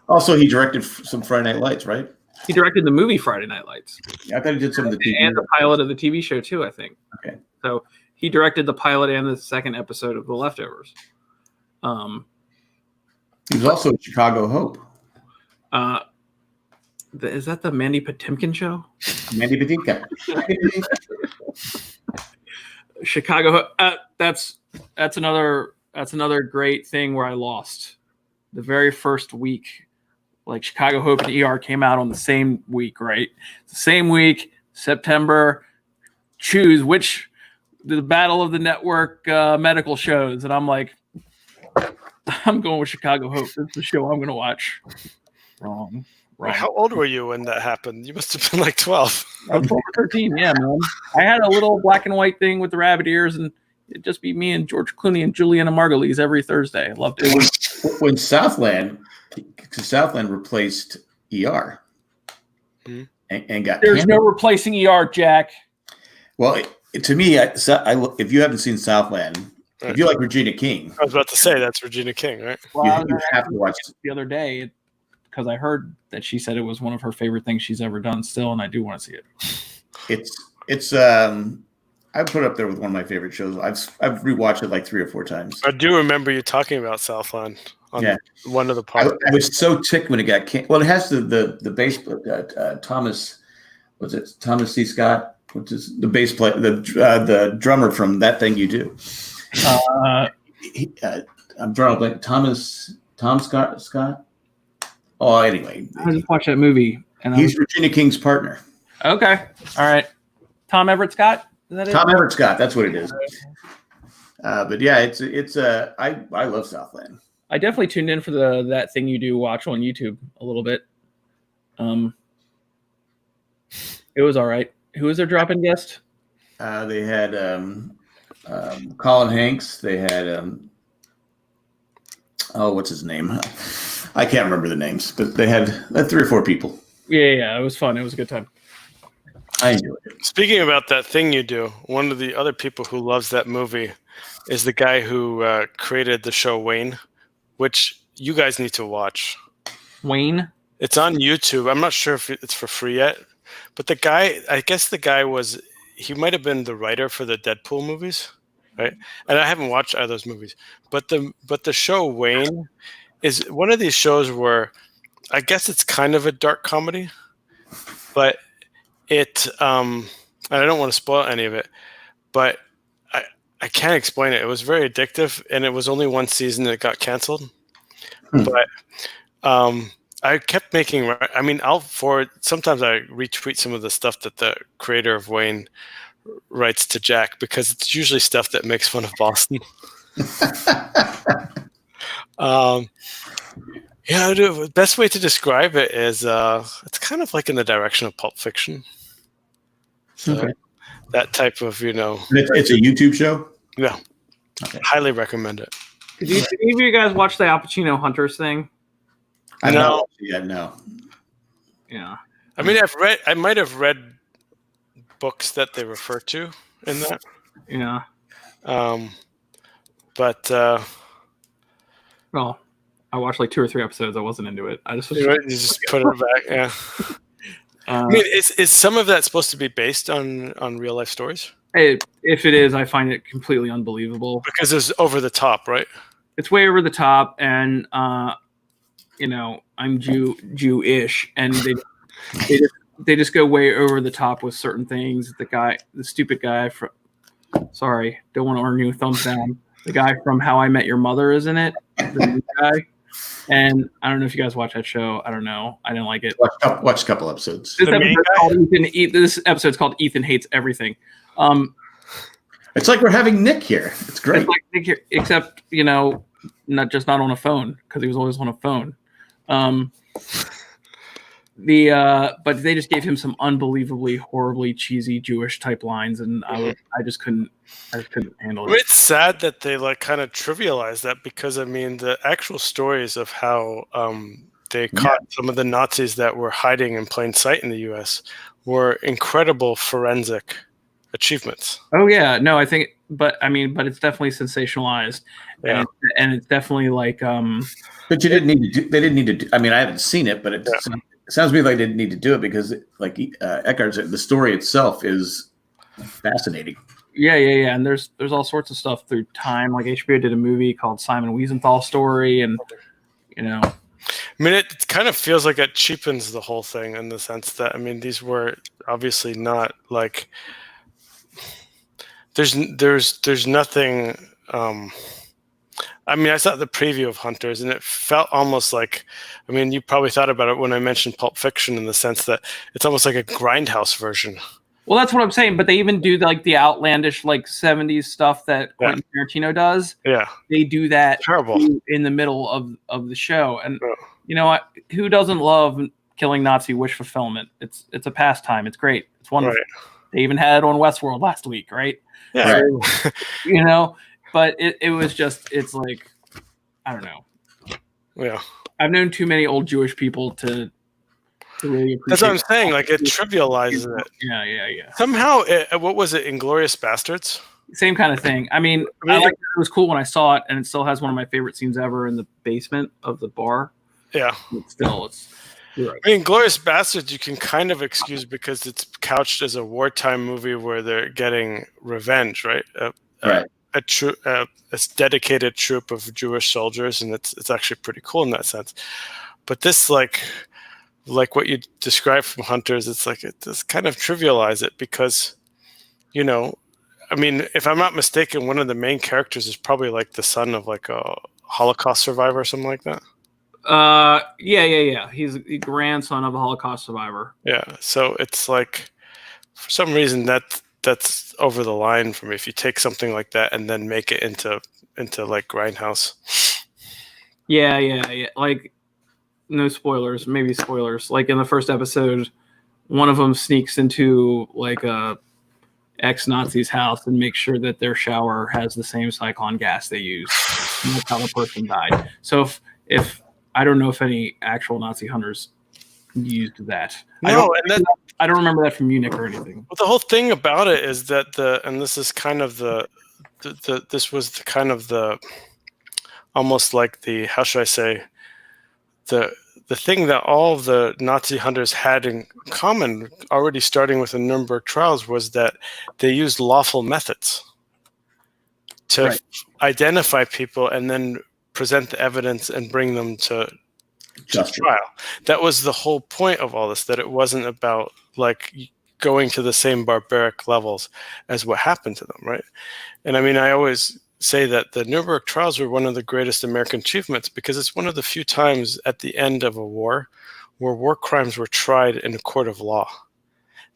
Also, he directed some Friday Night Lights, right? he directed the movie Friday Night Lights. Yeah, I thought he did some of the TV. And the pilot of the TV show, too, I think. Okay. So he directed the pilot and the second episode of The Leftovers. He was also in Chicago Hope. Is that the Mandy Patinkin show? Mandy Patinkin. Chicago. That's another great thing where I lost the very first week. Like Chicago Hope and ER came out on the same week, right? The same week, September. Choose the battle of the network medical shows, and I'm like, I'm going with Chicago Hope. That's the show I'm going to watch. Wrong. How old were you when that happened? You must have been like 12. I was 13, yeah, man. I had a little black and white thing with the rabbit ears, and it'd just be me and George Clooney and Juliana Margulies every Thursday. I loved it. When Southland replaced ER and got There's canceled. no replacing ER, Jack. Well, to me, if you haven't seen Southland, if you like Regina King, I was about to say that's Regina King, right? Well, you have to watch it the other day because I heard that she said it was one of her favorite things she's ever done still, and I do want to see it. It's I put it up there with one of my favorite shows. I've rewatched it like 3 or 4 times. I do remember you talking about Southland on one of the podcasts. I was so ticked when it got canceled. Well, it has the bass Thomas, was it Thomas C. Scott, which is the bass player, the drummer from That Thing You Do. I'm drawing a blank. Tom Scott. Oh, anyway, I just watched that movie, and he's Regina King's partner. Okay, all right. Tom Everett Scott. Is that it? Tom Everett Scott. That's what it is. But yeah, it's I love Southland. I definitely tuned in for That Thing You Do watch on YouTube a little bit. It was all right. Who was their drop-in guest? They had Colin Hanks. They had what's his name? I can't remember the names, but they had 3 or 4 people. Yeah, it was fun. It was a good time. I enjoyed it. Speaking about That Thing You Do, one of the other people who loves that movie is the guy who created the show Wayne, which you guys need to watch. Wayne? It's on YouTube. I'm not sure if it's for free yet, but I guess the guy he might have been the writer for the Deadpool movies, right? And I haven't watched either of those movies, but the show Wayne is one of these shows where I guess it's kind of a dark comedy, but it and I don't want to spoil any of it, but I can't explain it. It was very addictive, and it was only one season that got canceled. But I kept making. I mean, sometimes I retweet some of the stuff that the creator of Wayne writes to Jack because it's usually stuff that makes fun of Boston. Yeah, the best way to describe it is it's kind of like in the direction of Pulp Fiction. So that type of, It's a YouTube show? Yeah. Okay. Highly recommend it. Did any of you guys watch the Al Pacino Hunters thing? No. No. Yeah. I mean, I might have read books that they refer to in that. Yeah. But well, I watched like 2 or 3 episodes. I wasn't into it. I just you just put it back. Yeah. I mean, is some of that supposed to be based on real life stories? If it is, I find it completely unbelievable because it's over the top, right? It's way over the top, and I'm Jewish, and they just go way over the top with certain things. The stupid guy from, sorry, don't want to argue. Thumbs down. The guy from How I Met Your Mother is in it. The new guy. And I don't know if you guys watch that show. I don't know. I didn't like it. Watch a couple episodes. This episode's called Ethan Hates Everything. It's like we're having Nick here. It's great. It's like Nick here, except not on a phone, because he was always on a phone. But they just gave him some unbelievably horribly cheesy Jewish type lines, and I just couldn't handle it. It's sad that they kind of trivialize that, because the actual stories of how they caught some of the Nazis that were hiding in plain sight in the U.S. were incredible forensic achievements. Oh yeah, no, I think, but it's definitely sensationalized, and it's definitely But you didn't need to do. They didn't need to do. I haven't seen it, but it sounds to me like they didn't need to do it, because, Eckhart said, the story itself is fascinating. Yeah, and there's all sorts of stuff through time. Like HBO did a movie called Simon Wiesenthal's story, and it kind of feels like it cheapens the whole thing, in the sense that these were obviously not there's nothing. I saw the preview of Hunters, and it felt almost like, you probably thought about it when I mentioned Pulp Fiction, in the sense that it's almost like a Grindhouse version. Well, that's what I'm saying. But they even do the outlandish 70s stuff that Quentin Tarantino does. Yeah, they do that terrible in the middle of the show. And who doesn't love killing Nazi wish fulfillment? It's a pastime. It's great. It's wonderful. Right. They even had it on WestWorld last week, right? Yeah. So, but it was just, it's like, I don't know. Yeah. I've known too many old Jewish people to really appreciate. That's what I'm saying. It trivializes it. Yeah. Somehow, what was it? Inglourious Bastards? Same kind of thing. I liked it. It was cool when I saw it, and it still has one of my favorite scenes ever in the basement of the bar. Yeah. You're right. Inglourious Bastards, you can kind of excuse, because it's couched as a wartime movie where they're getting revenge, right? Right. A dedicated troop of Jewish soldiers, and it's actually pretty cool in that sense. But this, like what you described from Hunters, it's it does kind of trivialize it, because, if I'm not mistaken, one of the main characters is probably the son of a Holocaust survivor or something like that. Yeah. He's the grandson of a Holocaust survivor. Yeah, so it's for some reason that's over the line for me. If you take something like that and then make it into Grindhouse. Yeah. No spoilers, maybe spoilers. In the first episode, one of them sneaks into a ex-Nazi's house and makes sure that their shower has the same Cyclone gas they use. And that's how the person died. So if I don't know if any actual Nazi hunters used that. No, I don't remember that from Munich or anything. Well, the whole thing about it is that this is kind of almost like the, how should I say, the thing that all of the Nazi hunters had in common, already starting with the Nuremberg trials, was that they used lawful methods to identify people and then present the evidence and bring them to trial. That was the whole point of all this, that it wasn't about going to the same barbaric levels as what happened to them, right? And I always say that the Nuremberg trials were one of the greatest American achievements, because it's one of the few times at the end of a war where war crimes were tried in a court of law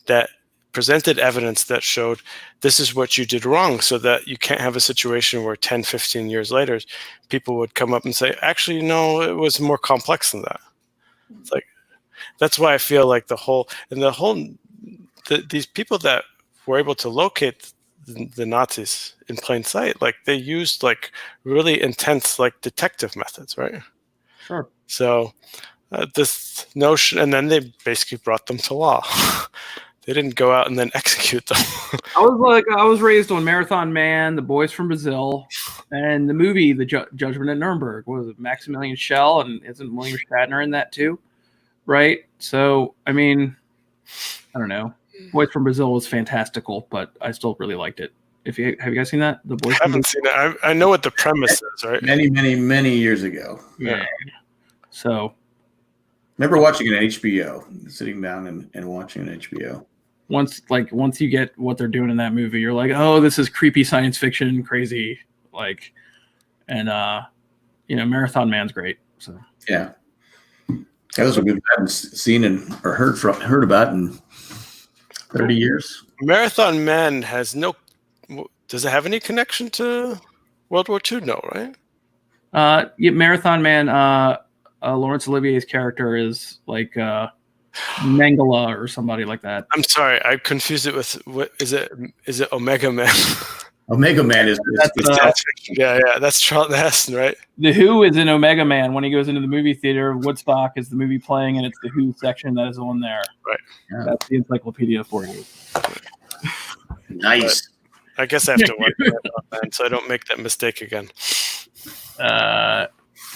that presented evidence that showed this is what you did wrong, so that you can't have a situation where 10, 15 years later, people would come up and say, actually, no, it was more complex than that. It's that's why I feel these people that were able to locate the Nazis in plain sight, they used really intense detective methods, right? Sure. So this notion, and then they basically brought them to law. They didn't go out and then execute them. I was raised on Marathon Man, The Boys from Brazil, and the movie The Judgment at Nuremberg. Was it Maximilian Schell, and isn't William Shatner in that too? Right. So I don't know. Boys from Brazil was fantastical, but I still really liked it. Have you guys seen that? The Boys I from haven't Brazil? seen it. I know what the premise is, right? Many years ago. Yeah. So Remember watching it on HBO, sitting down and watching an HBO. once you get what they're doing in that movie, you're like, oh, this is creepy science fiction, crazy, and Marathon Man's great. So yeah, those are we haven't seen or heard about in 30 years. Marathon Man has no. Does it have any connection to World War II? No, right? Yeah, Marathon Man. Laurence Olivier's character is like Mangala or somebody like that. I'm sorry, I confused it with what is it? Is it Omega Man? Omega Man is that's Charlton Heston, right? The Who is in Omega Man. When he goes into the movie theater, Woodstock is the movie playing, and it's the Who section that is on there. Right. Yeah. That's the encyclopedia for you. Nice. But I guess I have to watch that, so I don't make that mistake again.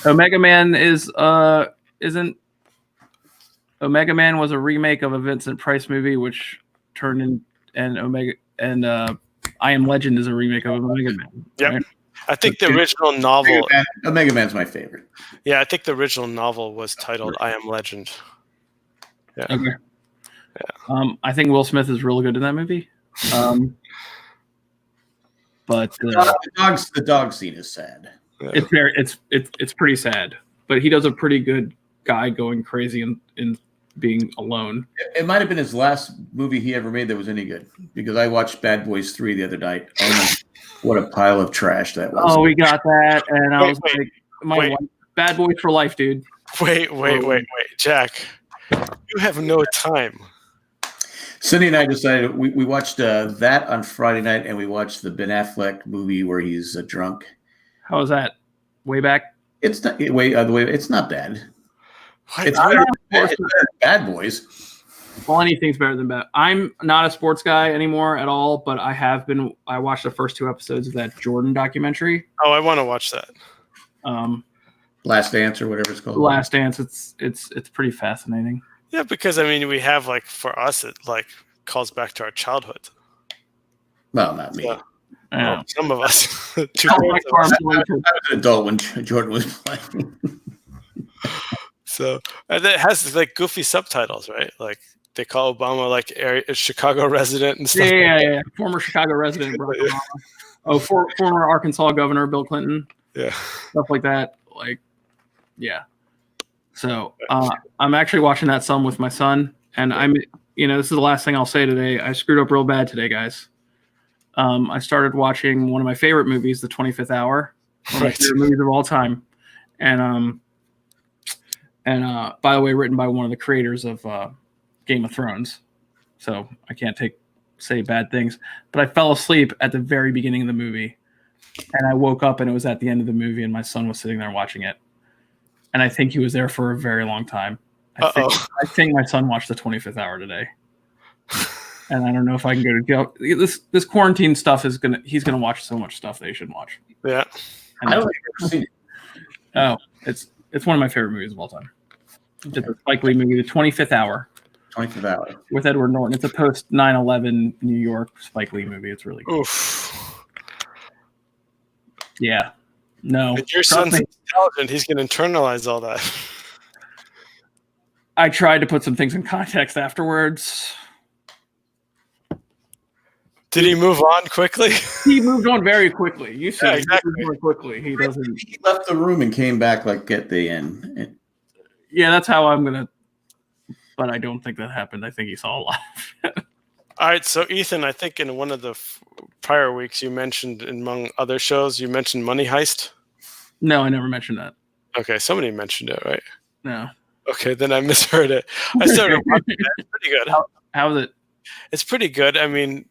Omega Man isn't. Omega Man was a remake of a Vincent Price movie, which turned in, and Omega and I Am Legend is a remake of Omega Man. Yep. Right? I think the original novel. Omega Man's my favorite. Yeah, I think the original novel was titled "I Am Legend." Yeah. Okay. Yeah. I think Will Smith is real good in that movie. But the dog scene is sad. Yeah. It's pretty sad. But he does a pretty good guy going crazy in being alone. It might have been his last movie he ever made that was any good, because I watched Bad Boys 3 the other night. Oh, what a pile of trash that was. Oh, we got that, and I was like, Bad Boys for life, dude. Wait, Jack, you have no time. Cindy and I decided we watched that on Friday night, and we watched the Ben Affleck movie where he's drunk. How was that? Way back? It's not it's not bad. It's better than Bad Boys. Well, anything's better than bad. I'm not a sports guy anymore at all, but I have been. I watched the first 2 episodes of that Jordan documentary. Oh, I want to watch that. Last Dance or whatever it's called. Last Dance. It's pretty fascinating. Yeah, because I mean, we have for us, it calls back to our childhood. Well, not me. So, well, some of us. I was an adult when Jordan was playing. So and it has goofy subtitles, right? They call Obama a Chicago resident and stuff. Yeah. Former Chicago resident, Barack Obama. Oh, former Arkansas governor Bill Clinton. Yeah, stuff like that. Yeah. So I'm actually watching that some with my son, and this is the last thing I'll say today. I screwed up real bad today, guys. I started watching one of my favorite movies, The 25th Hour, one of my favorite movies of all time, and by the way, written by one of the creators of Game of Thrones. So I can't say bad things, but I fell asleep at the very beginning of the movie, and I woke up and it was at the end of the movie, and my son was sitting there watching it. And I think he was there for a very long time. I think my son watched The 25th Hour today. And I don't know if I can go to jail. This quarantine stuff he's gonna watch so much stuff that he shouldn't watch. Yeah. I don't think I've ever seen it. Oh, it's one of my favorite movies of all time. It's a Spike Lee movie, The 25th Hour. 25th Hour. With Edward Norton. It's a post 9/11 New York Spike Lee movie. It's really good. Oof. Yeah. No. If your son's intelligent, he's going to internalize all that. I tried to put some things in context afterwards. Did he move on quickly? He moved on very quickly. You said exactly. He moved on quickly. He doesn't. He left the room and came back at the end. Yeah, that's how I'm gonna. But I don't think that happened. I think he saw a lot. All right, so Ethan, I think in one of the prior weeks you mentioned, among other shows, you mentioned Money Heist. No, I never mentioned that. Okay, somebody mentioned it, right? No. Okay, then I misheard it. I started watching it. It's pretty good. How is it? It's pretty good. I mean,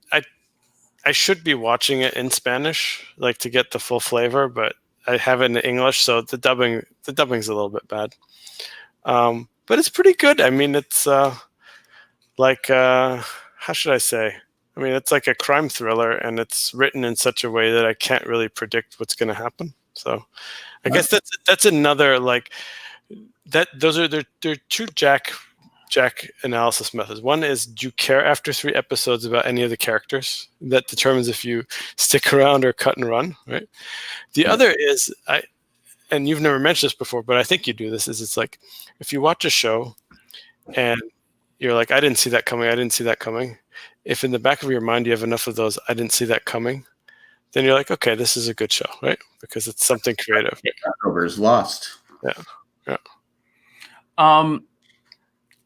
I should be watching it in Spanish, to get the full flavor, but I have it in English, so the dubbing's a little bit bad. But it's pretty good. I mean, it's how should I say? I mean, it's like a crime thriller, and it's written in such a way that I can't really predict what's going to happen. So, I guess that's another those are they're 2 Jack Jack analysis methods. One is, do you care after 3 episodes about any of the characters? That determines if you stick around or cut and run, right? The other is, and you've never mentioned this before, but I think you do this, is it's like, if you watch a show and you're like, I didn't see that coming, I didn't see that coming. If in the back of your mind you have enough of those, I didn't see that coming, then you're like, okay, this is a good show, right? Because it's something creative. Leftovers lost. Yeah.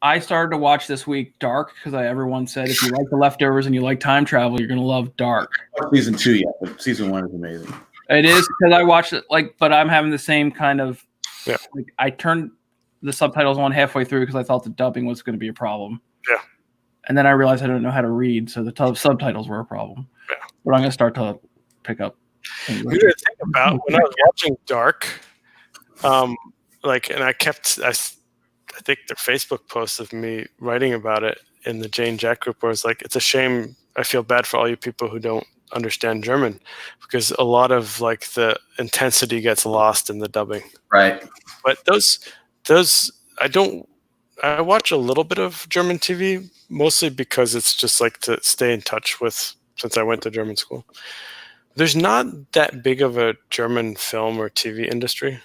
I started to watch this week Dark because everyone said if you like The Leftovers and you like time travel, you're gonna love Dark. Season 2 yet, but season 1 is amazing. It is because I watched it but I'm having the same kind of. Yeah. Like I turned the subtitles on halfway through because I thought the dubbing was going to be a problem. Yeah. And then I realized I don't know how to read, so the subtitles were a problem. Yeah. But I'm going to start to pick up. You know, think about when I was watching Dark, and I think the Facebook post of me writing about it in the Jane Jack group, where it's like, it's a shame. I feel bad for all you people who don't understand German, because a lot of like the intensity gets lost in the dubbing. Right. But those I watch a little bit of German TV, mostly because it's just like to stay in touch with, since I went to German school. There's not that big of a German film or TV industry.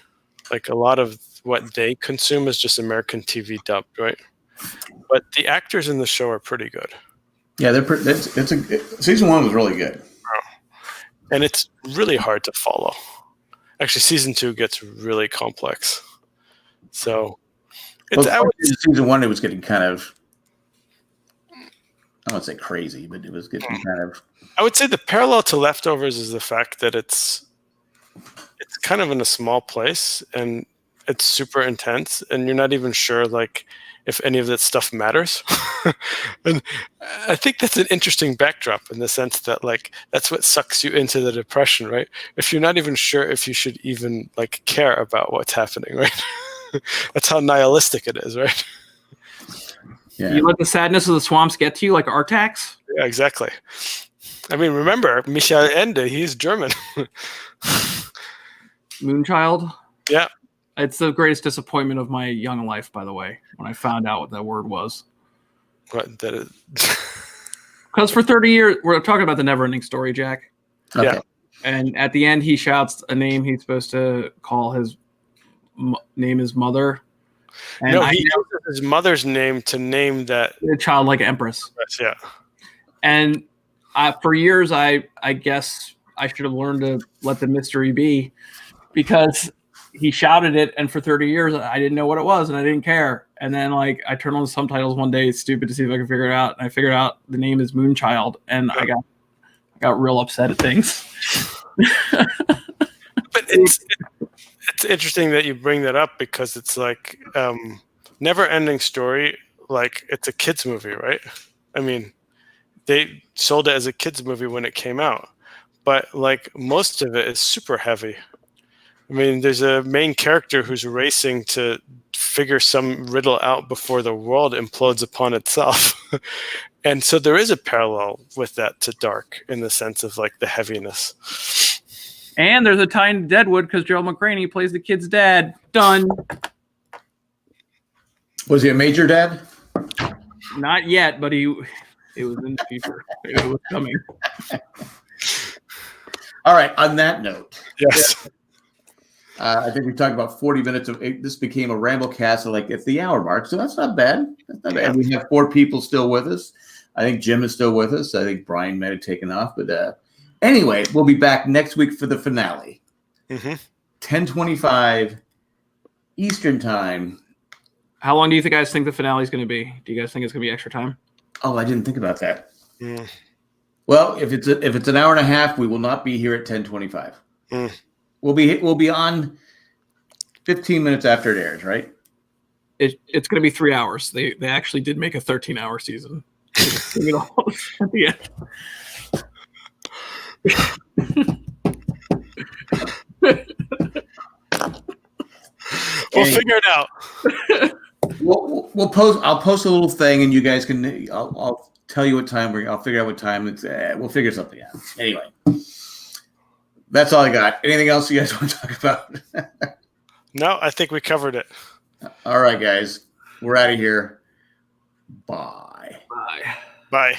Like a lot of what they consume is just American TV dubbed, right? But the actors in the show are pretty good. Yeah, season 1 was really good. And it's really hard to follow. Actually, season 2 gets really complex. So, season 1, it was getting kind of, I won't say crazy, but it was getting kind of. I would say the parallel to Leftovers is the fact that it's kind of in a small place and it's super intense, and you're not even sure like if any of that stuff matters. And I think that's an interesting backdrop in the sense that like that's what sucks you into the depression, right? If you're not even sure if you should even like care about what's happening, right? That's how nihilistic it is, right? Yeah. You let the sadness of the swamps get to you like Artax? Yeah, exactly. I mean, remember, Michael Ende, he's German. Moonchild? Yeah. It's the greatest disappointment of my young life, by the way, when I found out what that word was. What that is? Because for 30 years, we're talking about the never-ending story, Jack. Okay. Yeah. And at the end, he shouts a name he's supposed to call his name his mother. And no, he uses his mother's name to name that childlike empress. Yeah. And for years, I guess I should have learned to let the mystery be, because he shouted it, and for 30 years I didn't know what it was, and I didn't care. And then like I turned on the subtitles one day, it's stupid, to see if I could figure it out, and I figured out the name is Moonchild, and I got real upset at things. But it's interesting that you bring that up, because it's like never ending story, like it's a kids movie, right? I mean, they sold it as a kids movie when it came out, but like most of it is super heavy. I mean, there's a main character who's racing to figure some riddle out before the world implodes upon itself. And so there is a parallel with that to Dark in the sense of like the heaviness. And there's a tie into Deadwood because Gerald McRaney plays the kid's dad. Done. Was he a major dad? Not yet, but it was in the future. It was coming. All right. On that note. Yes. I think we talked about 40 minutes of it. This became a ramble cast like at the hour mark. So that's not bad. That's not bad. And we have 4 people still with us. I think Jim is still with us. I think Brian might have taken off. But anyway, we'll be back next week for the finale. 10:25 Eastern time. How long do you guys think the finale is going to be? Do you guys think it's going to be extra time? Oh, I didn't think about that. Well, if it's an hour and a half, we will not be here at 10:25. We'll be on 15 minutes after it airs, right? It's going to be 3 hours. They actually did make a 13-hour season. It all at the end. We'll figure it out. We'll post. I'll post a little thing, and you guys can. I'll tell you what time I'll figure out what time it's. We'll figure something out. Anyway. That's all I got. Anything else you guys want to talk about? No, I think we covered it. All right, guys. We're out of here. Bye. Bye. Bye.